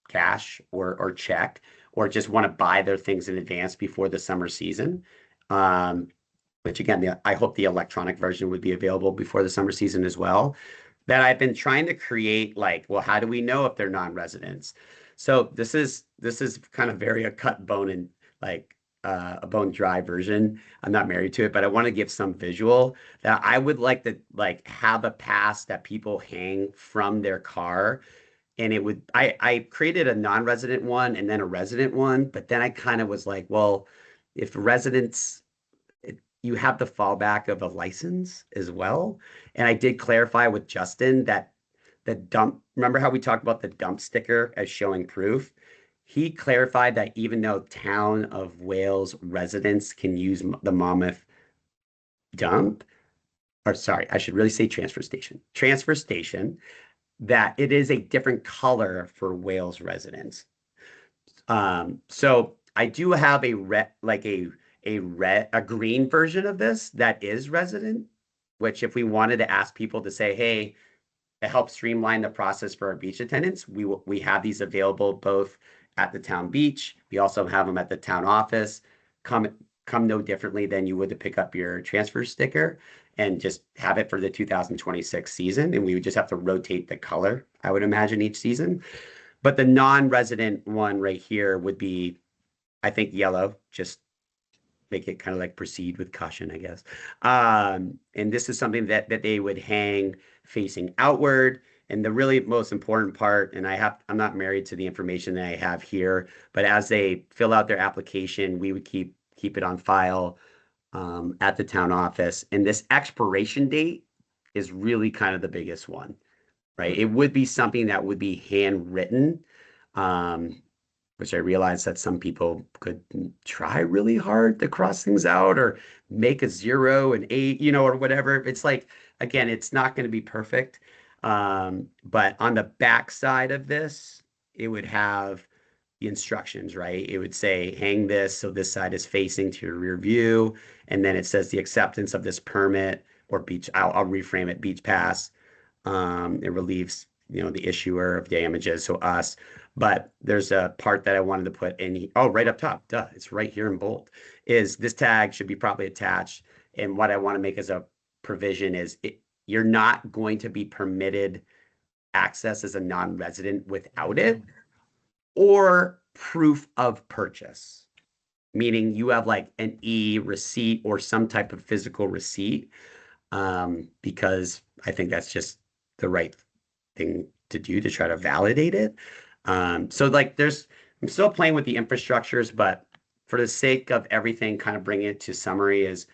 cash or check, or just want to buy their things in advance before the summer season. Which again, I hope the electronic version would be available before the summer season as well. That I've been trying to create, like, well, how do we know if they're non-residents? So this is kind of very a cut bone and like a bone dry version. I'm not married to it, but I want to give some visual that I would like to like have a pass that people hang from their car. And it would, I created a non-resident one and then a resident one, but then I kind of was like, well, if residents, you have the fallback of a license as well. And I did clarify with Justin that the dump, remember how we talked about the dump sticker as showing proof? He clarified that even though Town of Wales residents can use the Monmouth dump, or sorry, I should really say transfer station, that it is a different color for Wales residents. So I do have a green version of this that is resident, which if we wanted to ask people to say, hey, it helps streamline the process for our beach attendants, we have these available both at the town beach. We also have them at the town office. Come no differently than you would to pick up your transfer sticker and just have it for the 2026 season. And we would just have to rotate the color, I would imagine, each season. But the non-resident one right here would be, I think, yellow, just make it kind of like proceed with caution, I guess. And this is something that they would hang facing outward. And the really most important part, and I'm not married to the information that I have here, but as they fill out their application, we would keep it on file at the town office. And this expiration date is really kind of the biggest one, right? It would be something that would be handwritten, which I realize that some people could try really hard to cross things out or make a 0 and 8, or whatever. It's like, again, it's not going to be perfect. But on the back side of this, it would have the instructions, right? It would say, hang this so this side is facing to your rear view. And then it says the acceptance of this permit or beach, I'll reframe it, beach pass. It relieves, the issuer of damages, so us. But there's a part that I wanted to put in, right up top, duh, it's right here in bold, is this tag should be properly attached. And what I want to make as a provision is you're not going to be permitted access as a non-resident without it, or proof of purchase, meaning you have like an e-receipt or some type of physical receipt, because I think that's just the right thing to do to try to validate it. So like I'm still playing with the infrastructures, but for the sake of everything, kind of bringing it to summary is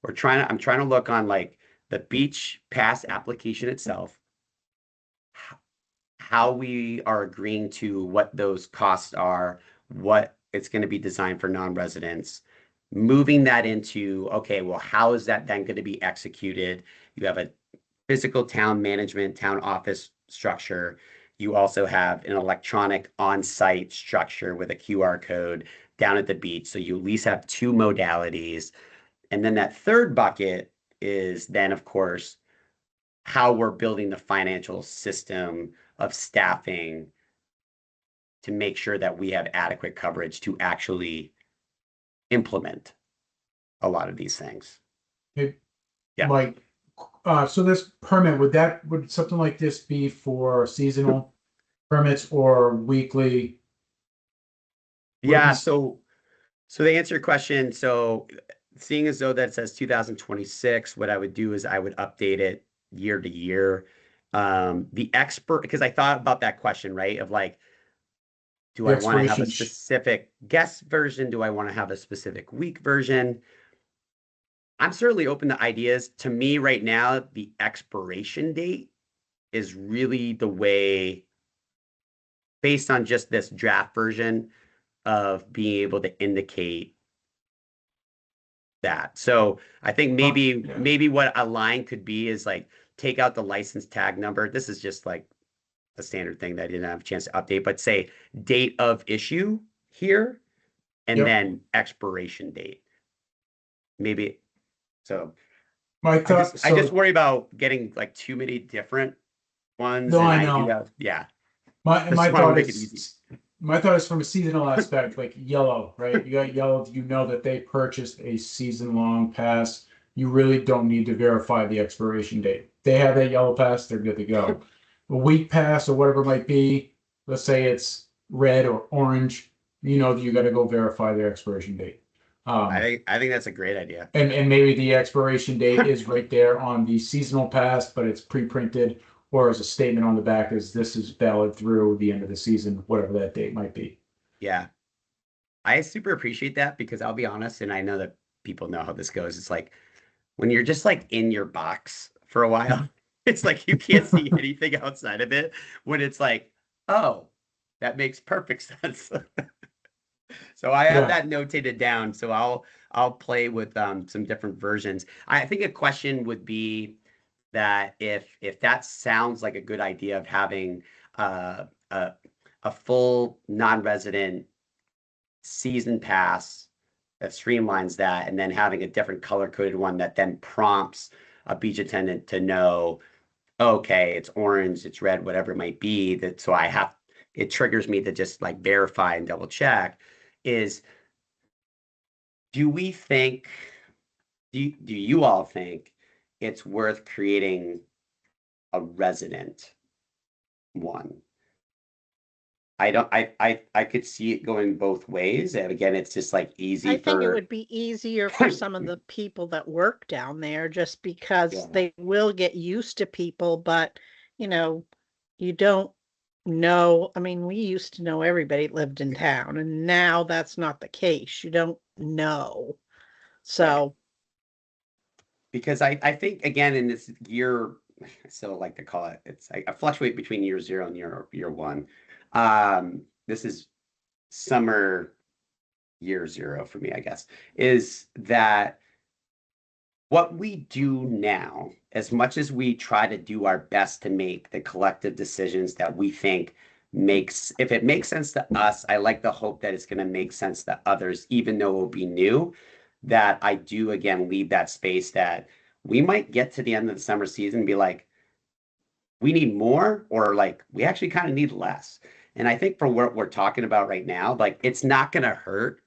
I'm trying to look on like the beach pass application itself, how we are agreeing to what those costs are, what it's going to be designed for non-residents, moving that into, okay, well, how is that then going to be executed? You have a physical town management, town office structure. You also have an electronic on-site structure with a QR code down at the beach. So you at least have 2 modalities. And then that third bucket is then, of course, how we're building the financial system of staffing to make sure that we have adequate coverage to actually implement a lot of these things. Hey, Yeah. Mike, so this permit, would something like this be for seasonal permits or weekly? Yeah, so to answer your question, so seeing as though that says 2026, what I would do is I would update it year to year. Because I thought about that question, right? Of like, do I want to have a specific guest version? Do I want to have a specific week version? I'm certainly open to ideas. To me right now, the expiration date is really the way, based on just this draft version, of being able to indicate that. So I think maybe what a line could be is like, take out the license tag number. This is just like a standard thing that I didn't have a chance to update, but say date of issue here, and then expiration date. Maybe. So I just worry about getting like too many different ones. No, I know. Yeah. My My thought is from a seasonal aspect, like yellow, right? You got yellow, you know that they purchased a season-long pass. You really don't need to verify the expiration date. They have that yellow pass, they're good to go. A week pass or whatever it might be, let's say it's red or orange, you know that you got to go verify their expiration date. I think that's a great idea. And maybe the expiration date is right there on the seasonal pass, but it's pre-printed, or as a statement on the back is this is valid through the end of the season, whatever that date might be. Yeah. I super appreciate that because I'll be honest, and I know that people know how this goes. It's like when you're just like in your box for a while, it's like you can't see anything outside of it when it's like, oh, that makes perfect sense. So I have that notated down. So I'll play with some different versions. I think a question would be that if that sounds like a good idea of having a full non-resident season pass that streamlines that, and then having a different color-coded one that then prompts a beach attendant to know, okay, it's orange, it's red, whatever it might be. That so it triggers me to just like verify and double check. Do you all think it's worth creating a resident one? I could see it going both ways. And again, it's just like easy I think it would be easier for some of the people that work down there just because they will get used to people, but you don't know. I mean, we used to know everybody that lived in town, and now that's not the case. You don't know. So because I think again in this year, I still like to call it, I fluctuate between year 0 and year 1. This is summer year 0 for me, I guess, is that what we do now, as much as we try to do our best to make the collective decisions that we think if it makes sense to us, I like the hope that it's going to make sense to others, even though it will be new, that I do again leave that space that we might get to the end of the summer season and be like, we need more, or like we actually kind of need less. And I think for what we're talking about right now, like it's not going to hurt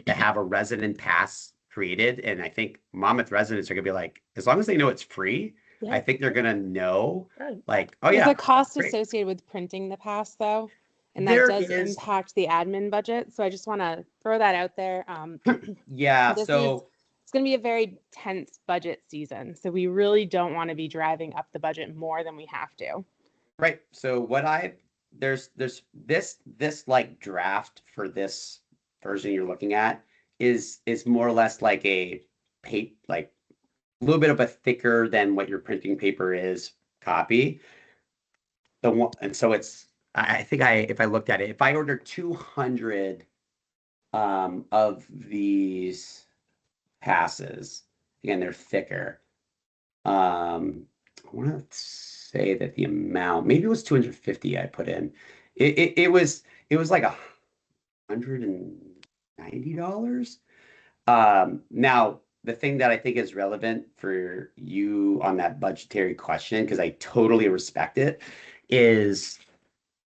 to have a resident pass created. And I think Monmouth residents are going to be like, as long as they know it's free, I think they're going to know like, oh yeah. There's a cost associated with printing the pass though. And that does impact the admin budget. So I just want to throw that out there. Yeah. It's going to be a very tense budget season. So we really don't want to be driving up the budget more than we have to. Right. So there's this like draft for this version you're looking at is more or less like a little bit of a thicker than what your printing paper is copy. And so I think if I looked at it, if I ordered 200 of these passes, again, they're thicker. I want to say that the amount, maybe it was 250 I put in. It was like $190. Now, the thing that I think is relevant for you on that budgetary question, because I totally respect it, is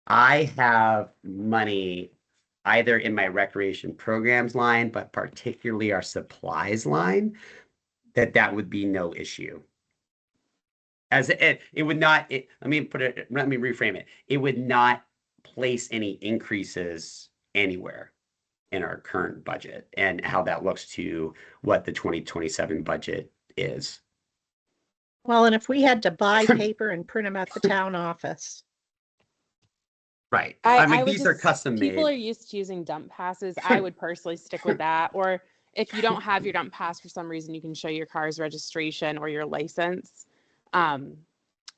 I have money either in my recreation programs line, but particularly our supplies line, that would be no issue. As it would not, let me reframe it. It would not place any increases anywhere in our current budget and how that looks to what the 2027 budget is. Well, and if we had to buy paper and print them at the town office. Right. I mean, these are custom made. People are used to using dump passes. I would personally stick with that. Or if you don't have your dump pass for some reason, you can show your car's registration or your license.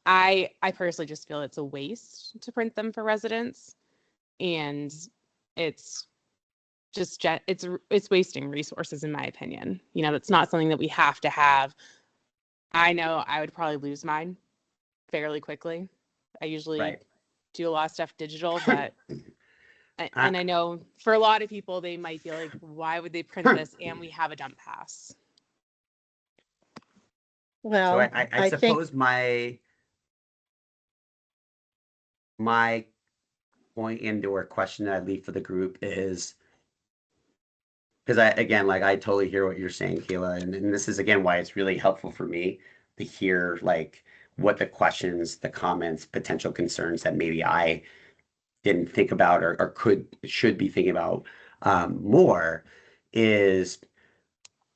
I personally just feel it's a waste to print them for residents, and it's just it's wasting resources in my opinion. That's not something that we have to have. I know I would probably lose mine fairly quickly. I usually do a lot of stuff digital, but and I know for a lot of people they might be like, why would they print this and we have a dump pass? Well, so I suppose my point and or question that I leave for the group is, because I totally hear what you're saying, Kayla, and this is again why it's really helpful for me to hear like what the questions, the comments, potential concerns that maybe I didn't think about or should be thinking about more is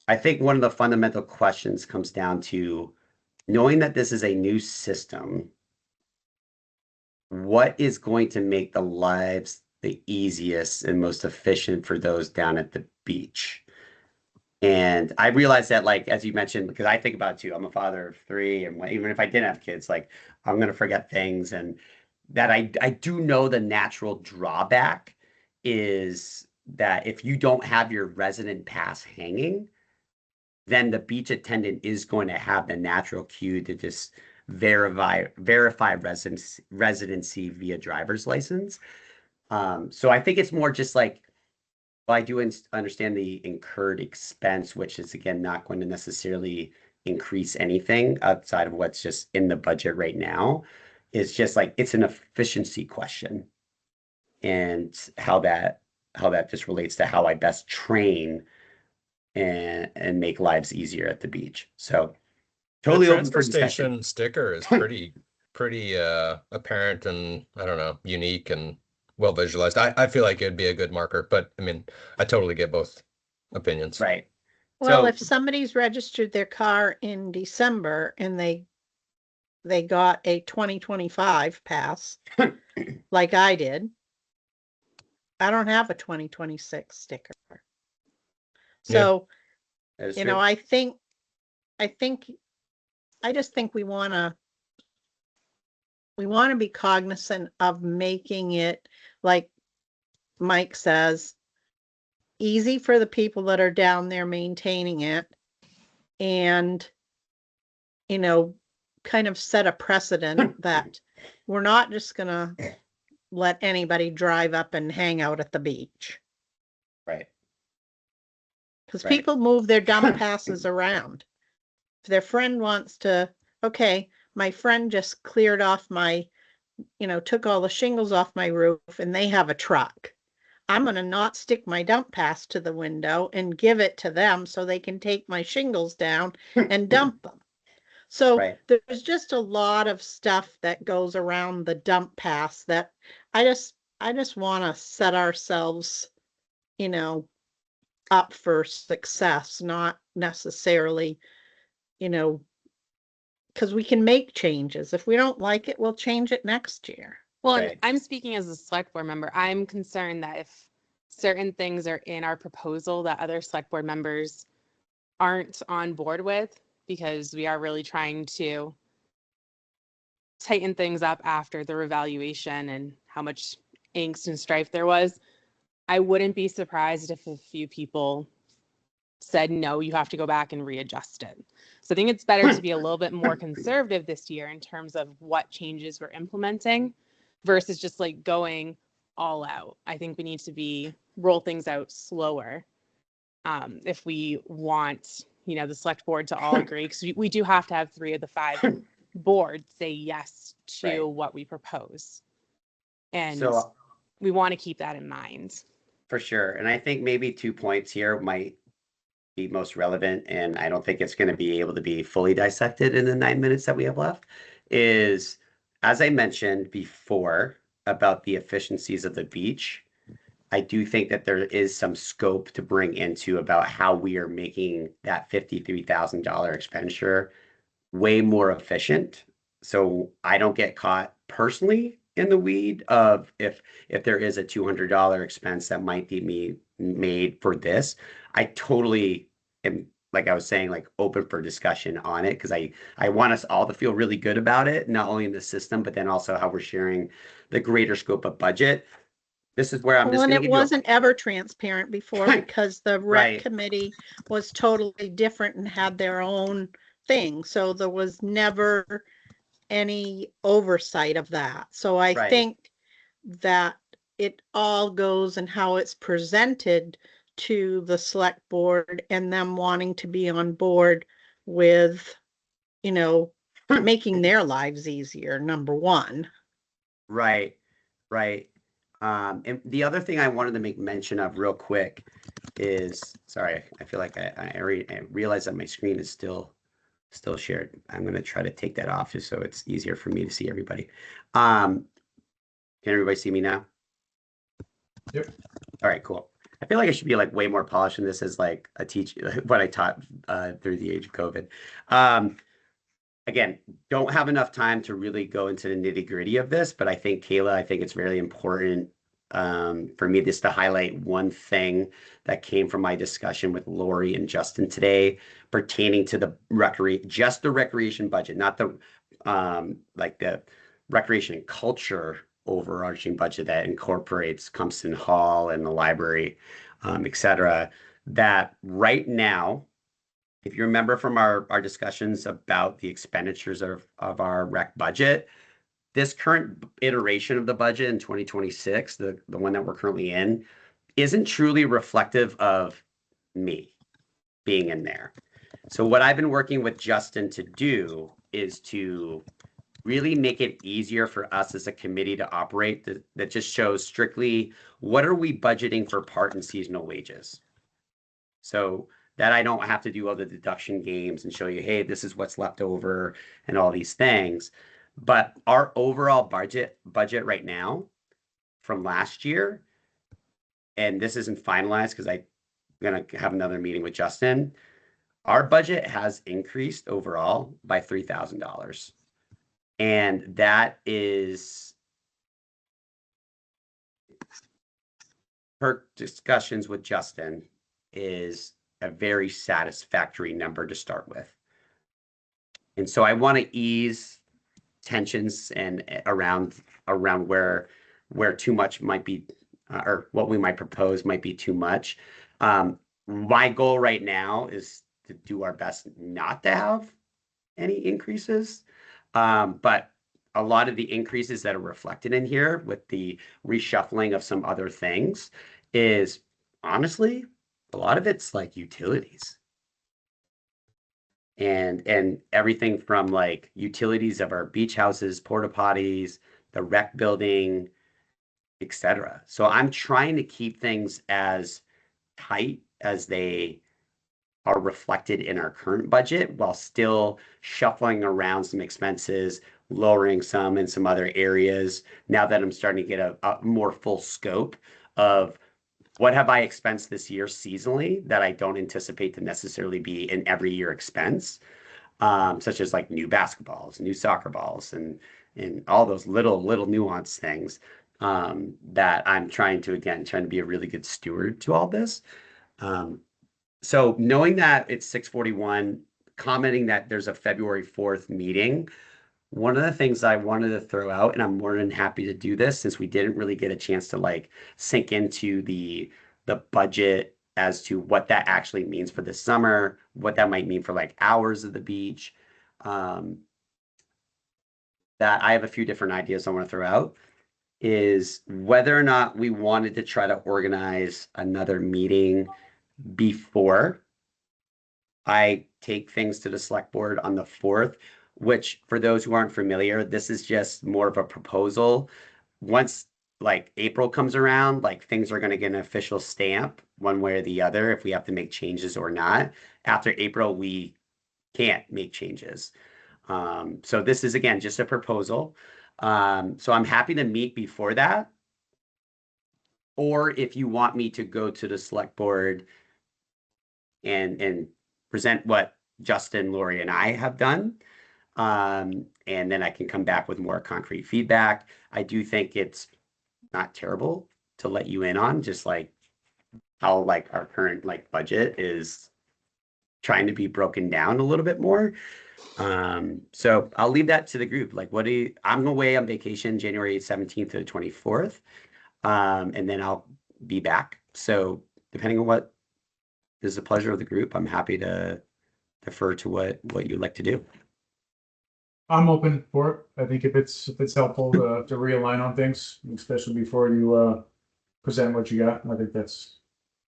I think one of the fundamental questions comes down to knowing that this is a new system. What is going to make the lives the easiest and most efficient for those down at the beach? And I realized that, like, as you mentioned, because I think about it too, I'm a father of three, and even if I didn't have kids, like, I'm going to forget things. And that I do know the natural drawback is that if you don't have your resident pass hanging, then the beach attendant is going to have the natural cue to just verify residency via driver's license. So I think it's more just like, well, I do understand the incurred expense, which is again not going to necessarily increase anything outside of what's just in the budget right now. It's just like it's an efficiency question, and how that just relates to how I best train and make lives easier at the beach. So totally The open for transfer discussion. station sticker is pretty apparent and I don't know, unique and well visualized. I feel like it'd be a good marker, but I mean, I totally get both opinions. Right. Well, So if somebody's registered their car in December and they got a 2025 pass, like I did, I don't have a 2026 sticker. So, that is you true. know, I just think we want to be cognizant of making it, like Mike says, easy for the people that are down there maintaining it, and, you know, kind of set a precedent that we're not just gonna let anybody drive up and hang out at the beach. Right. Because Right. people move their dump passes around. If their friend wants to, okay, my friend just cleared off took all the shingles off my roof and they have a truck. I'm going to not stick my dump pass to the window and give it to them so they can take my shingles down and dump them. So Right. there's just a lot of stuff that goes around the dump pass that I just want to set ourselves, up for success, not necessarily, because we can make changes. If we don't like it, we'll change it next year. Well, and Right. I'm speaking as a select board member. I'm concerned that if certain things are in our proposal that other select board members aren't on board with, because we are really trying to tighten things up after the revaluation and how much angst and strife there was, I wouldn't be surprised if a few people said, no, you have to go back and readjust it. So I think it's better to be a little bit more conservative this year in terms of what changes we're implementing versus just like going all out. I think we need to roll things out slower if we want, the select board to all agree, because we do have to have 3 of the 5 boards say yes to Right. what we propose. And So we want to keep that in mind. for sure. And I think maybe 2 points here might be most relevant, and I don't think it's going to be able to be fully dissected in the 9 minutes that we have left, is, as I mentioned before about the efficiencies of the beach, I do think that there is some scope to bring into about how we are making that $53,000 expenditure way more efficient. So I don't get caught personally in the weed of if there is a $200 expense that might be made for this. I totally am, like I was saying, like open for discussion on it, because I want us all to feel really good about it, not only in the system, but then also how we're sharing the greater scope of budget. This is where I'm just Well, and going to it give you wasn't ever transparent before because the rec Right. committee was totally different and had their own thing. So there was never any oversight of that. So I Right. think that it all goes in how it's presented to the select board and them wanting to be on board with, making their lives easier, number one. Right. Right. And the other thing I wanted to make mention of real quick is, sorry, I feel like I realize that my screen is still shared. I'm going to try to take that off just so it's easier for me to see everybody. Can everybody see me now? Yep. All right, cool. I feel like I should be like way more polished in this as like a teacher, what I taught through the age of COVID. Again, don't have enough time to really go into the nitty gritty of this, but I think Kayla, I think it's really important for me just to highlight one thing that came from my discussion with Lori and Justin today pertaining to the just the recreation budget, not the like the recreation and culture overarching budget that incorporates Compson Hall and the library, et cetera. That right now, if you remember from our discussions about the expenditures of our rec budget, this current iteration of the budget in 2026, the one that we're currently in, isn't truly reflective of me being in there. So what I've been working with Justin to do is to really make it easier for us as a committee to operate that just shows strictly what are we budgeting for part and seasonal wages. So that I don't have to do all the deduction games and show you, hey, this is what's left over and all these things. But our overall budget right now from last year, and this isn't finalized because I'm going to have another meeting with Justin, our budget has increased overall by $3,000. And that is per discussions with Justin is a very satisfactory number to start with. And so I want to ease tensions and around where too much might be, or what we might propose might be too much. My goal right now is to do our best not to have any increases. But a lot of the increases that are reflected in here with the reshuffling of some other things is honestly, a lot of it's like utilities. And everything from like utilities of our beach houses, porta potties, the rec building, etc. So I'm trying to keep things as tight as they are reflected in our current budget while still shuffling around some expenses, lowering some in some other areas. Now that I'm starting to get a more full scope of what have I expensed this year seasonally that I don't anticipate to necessarily be an every year expense, such as like new basketballs, new soccer balls, and all those little nuanced things that I'm trying to be a really good steward to all this. So knowing that it's 6:41, commenting that there's a February 4th meeting, one of the things I wanted to throw out, and I'm more than happy to do this since we didn't really get a chance to like sink into the budget as to what that actually means for the summer, what that might mean for like hours of the beach. That I have a few different ideas I want to throw out is whether or not we wanted to try to organize another meeting before I take things to the select board on the 4th, which for those who aren't familiar, this is just more of a proposal. Once like April comes around, like things are going to get an official stamp one way or the other if we have to make changes or not. After April, we can't make changes. So this is again just a proposal. So I'm happy to meet before that. Or if you want me to go to the select board and present what Justin, Lori, and I have done. And then I can come back with more concrete feedback. I do think it's not terrible to let you in on just like how like our current like budget is trying to be broken down a little bit more. So I'll leave that to the group. Like I'm away on vacation January 17th to the 24th. And then I'll be back. So depending on what is the pleasure of the group, I'm happy to defer to what you'd like to do. I'm open for it. I think if it's helpful to realign on things, especially before you present what you got, I think that's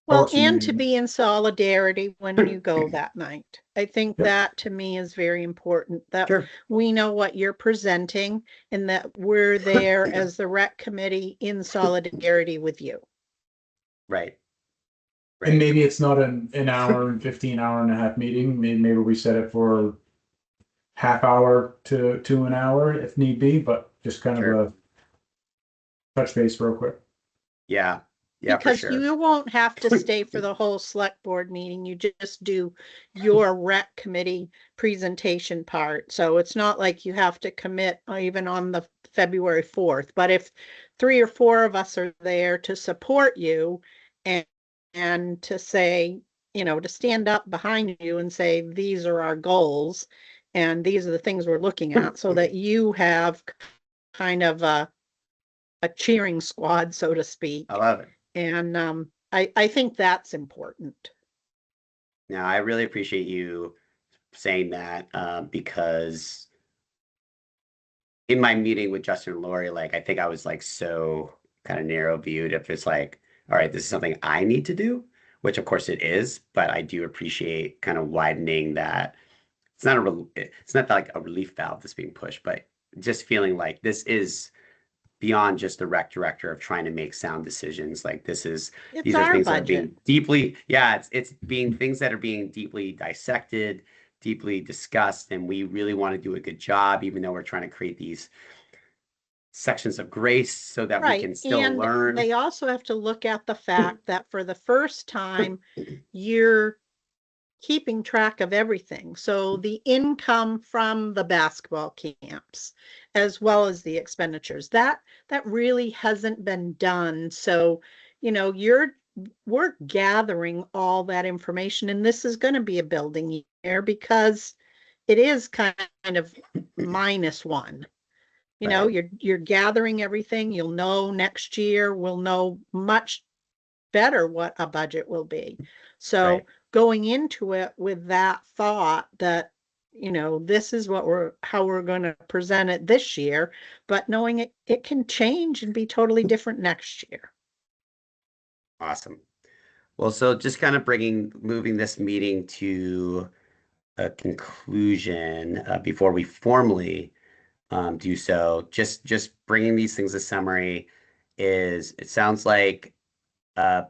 Well, and to be in solidarity when you go that night. I think Yep. that to me is very important, that Sure. we know what you're presenting and that we're there as the rec committee in solidarity with you. Right. And maybe it's not an hour and 15 hour and a half meeting. Maybe we set it for half hour to an hour if need be, but just kind Sure. of a touch base real quick. Yeah. Yeah, for Because sure. you won't have to stay for the whole select board meeting. You just do your rec committee presentation part. So it's not like you have to commit even on the February 4th. But if 3 or 4 of us are there to support you and to say, you know, to stand up behind you and say, these are our goals and these are the things we're looking at, so that you have kind of a cheering squad, so to speak. I love it. And I think that's important. Now, I really appreciate you saying that because in my meeting with Justin and Lori, like, I think I was like so kind of narrow viewed. If it's like, all right, this is something I need to do, which of course it is, but I do appreciate kind of widening that. It's not like a relief valve that's being pushed, but just feeling like this is beyond just the rec director of trying to make sound decisions. Like these It's are our things that are being budget. deeply, it's being things that are being deeply dissected, deeply discussed, and we really want to do a good job, even though we're trying to create these sections of grace so that we can Right. still And learn. they also have to look at the fact that for the first time, you're keeping track of everything. So the income from the basketball camps, as well as the expenditures, that really hasn't been done. So, you know, we're gathering all that information, and this is going to be a building year because it is kind of -1. You know, Right. you're gathering everything. You'll know next year. We'll know much better what a budget will be. So Right. going into it with that thought that, you know, this is how we're going to present it this year, but knowing it can change and be totally different next year. Awesome. Well, so just kind of moving this meeting to a conclusion before we formally do so. Just bringing these things to summary is it sounds like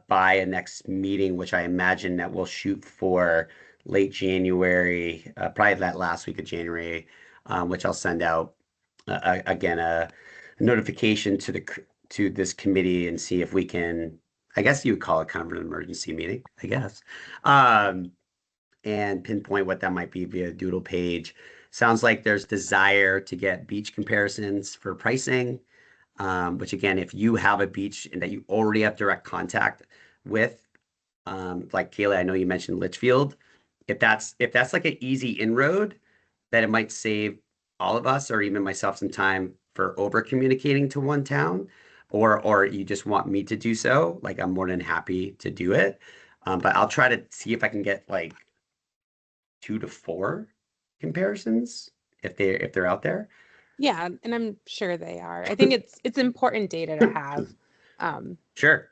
by a next meeting, which I imagine that we'll shoot for late January, probably that last week of January, which I'll send out again a notification to this committee and see if we can. I guess you would call it kind of an emergency meeting, I guess, and pinpoint what that might be via doodle page. Sounds like there's desire to get beach comparisons for pricing, which again, if you have a beach and that you already have direct contact with, like Kayla, I know you mentioned Litchfield. If that's like an easy inroad, that it might save all of us or even myself some time for over communicating to one town, or you just want me to do so, like I'm more than happy to do it. But I'll try to see if I can get like 2 to 4 comparisons if they're out there. Yeah, and I'm sure they are. I think it's important data to have. Sure.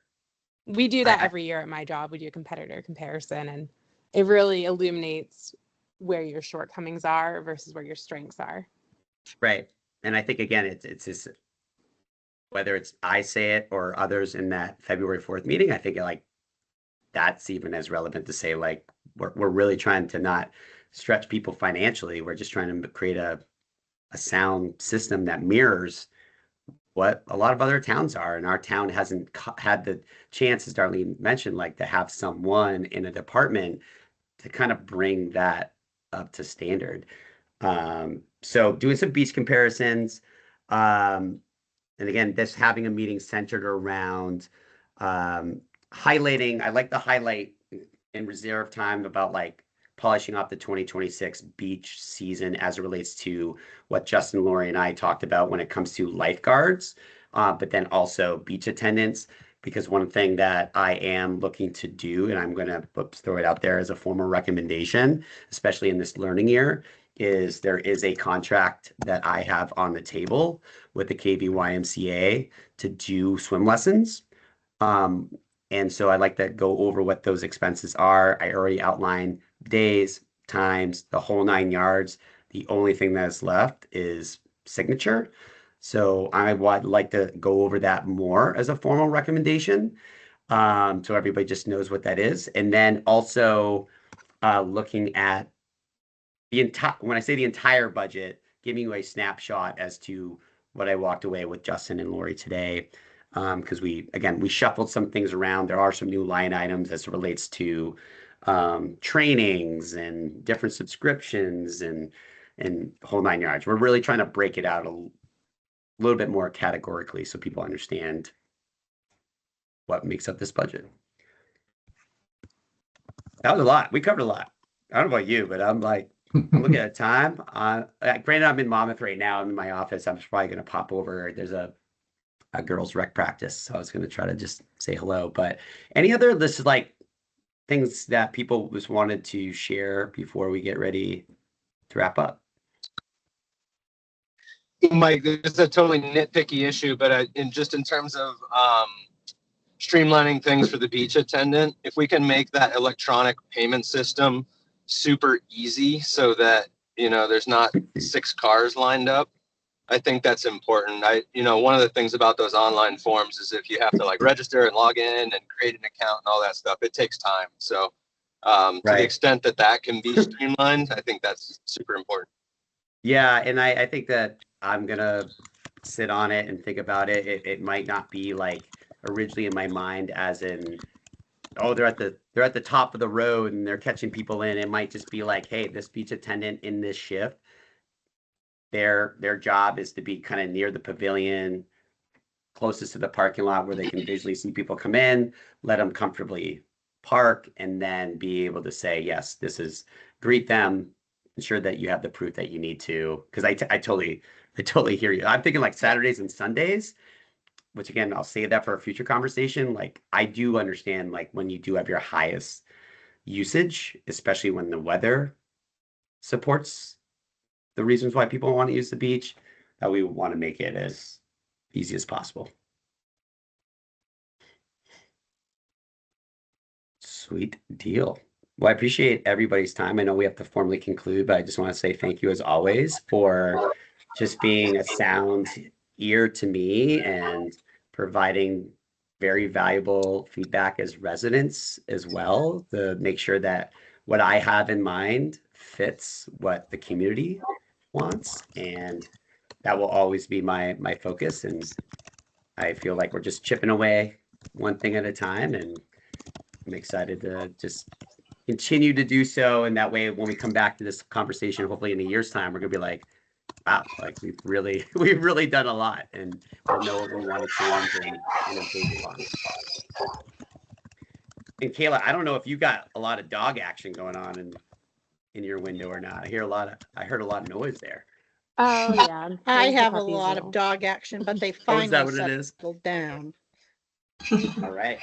We do that every year at my job. We do a competitor comparison, and it really illuminates where your shortcomings are versus where your strengths are. Right. And I think again, it's just whether it's I say it or others in that February 4th meeting, I think like that's even as relevant to say like we're really trying to not stretch people financially. We're just trying to create a sound system that mirrors what a lot of other towns are. And our town hasn't had the chance, as Darlene mentioned, like to have someone in a department to kind of bring that up to standard. So doing some beach comparisons. And again, this having a meeting centered around highlighting. I like the highlight in reserve time about like polishing off the 2026 beach season as it relates to what Justin, Lori, and I talked about when it comes to lifeguards, but then also beach attendants. Because one thing that I am looking to do, and I'm going to throw it out there as a formal recommendation, especially in this learning year, is there is a contract that I have on the table with the KVYMCA to do swim lessons. And so I'd like to go over what those expenses are. I already outlined days, times, the whole 9 yards. The only thing that's left is signature. So I would like to go over that more as a formal recommendation. So everybody just knows what that is. And then also looking at the entire, when I say the entire budget, giving you a snapshot as to what I walked away with Justin and Lori today. Because we shuffled some things around. There are some new line items as it relates to trainings and different subscriptions and whole 9 yards. We're really trying to break it out a little bit more categorically so people understand what makes up this budget. That was a lot. We covered a lot. I don't know about you, but I'm looking at time. Granted, I'm in Monmouth right now. I'm in my office. I'm probably going to pop over. There's a girls rec practice, so I was going to try to just say hello. But any other things that people just wanted to share before we get ready to wrap up? Mike, this is a totally nitpicky issue, but in terms of streamlining things for the beach attendant, if we can make that electronic payment system super easy so that, there's not 6 cars lined up, I think that's important. One of the things about those online forms is if you have to register and log in and create an account and all that stuff, it takes time. So to the extent that can be streamlined, I think that's super important. Yeah. And I think that I'm going to sit on it and think about it. It might not be originally in my mind as in, oh, they're at the top of the road and they're catching people in. It might just be hey, this beach attendant in this shift, their job is to be kind of near the pavilion, closest to the parking lot where they can visually see people come in, let them comfortably park, and then be able to say, yes, this is, greet them, ensure that you have the proof that you need to. Because I totally hear you. I'm thinking Saturdays and Sundays, which again, I'll save that for a future conversation. I do understand when you do have your highest usage, especially when the weather supports the reasons why people want to use the beach, that we want to make it as easy as possible. Sweet deal. Well, I appreciate everybody's time. I know we have to formally conclude, but I just want to say thank you as always for just being a sound ear to me and providing very valuable feedback as residents as well, to make sure that what I have in mind fits what the community wants, and that will always be my focus. And I feel like we're just chipping away one thing at a time, and I'm excited to just continue to do so. And that way, when we come back to this conversation, hopefully in a year's time, we're gonna be wow, we've really done a lot, and we'll know what we want to change and improve upon. And Kayla, I don't know if you got a lot of dog action going on in your window or not. I heard a lot of noise there. Oh yeah. I have a lot of dog action, but they finally settled down. All right.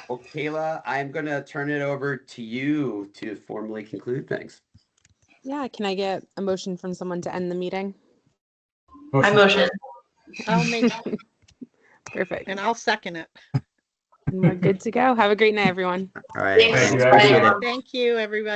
Well, Kayla, I'm going to turn it over to you to formally conclude things. Yeah, can I get a motion from someone to end the meeting? I motion. I'll make Perfect. and I'll second it. And we're good to go. Have a great night, everyone. All right. Thanks. Appreciate it. Thank you, everybody.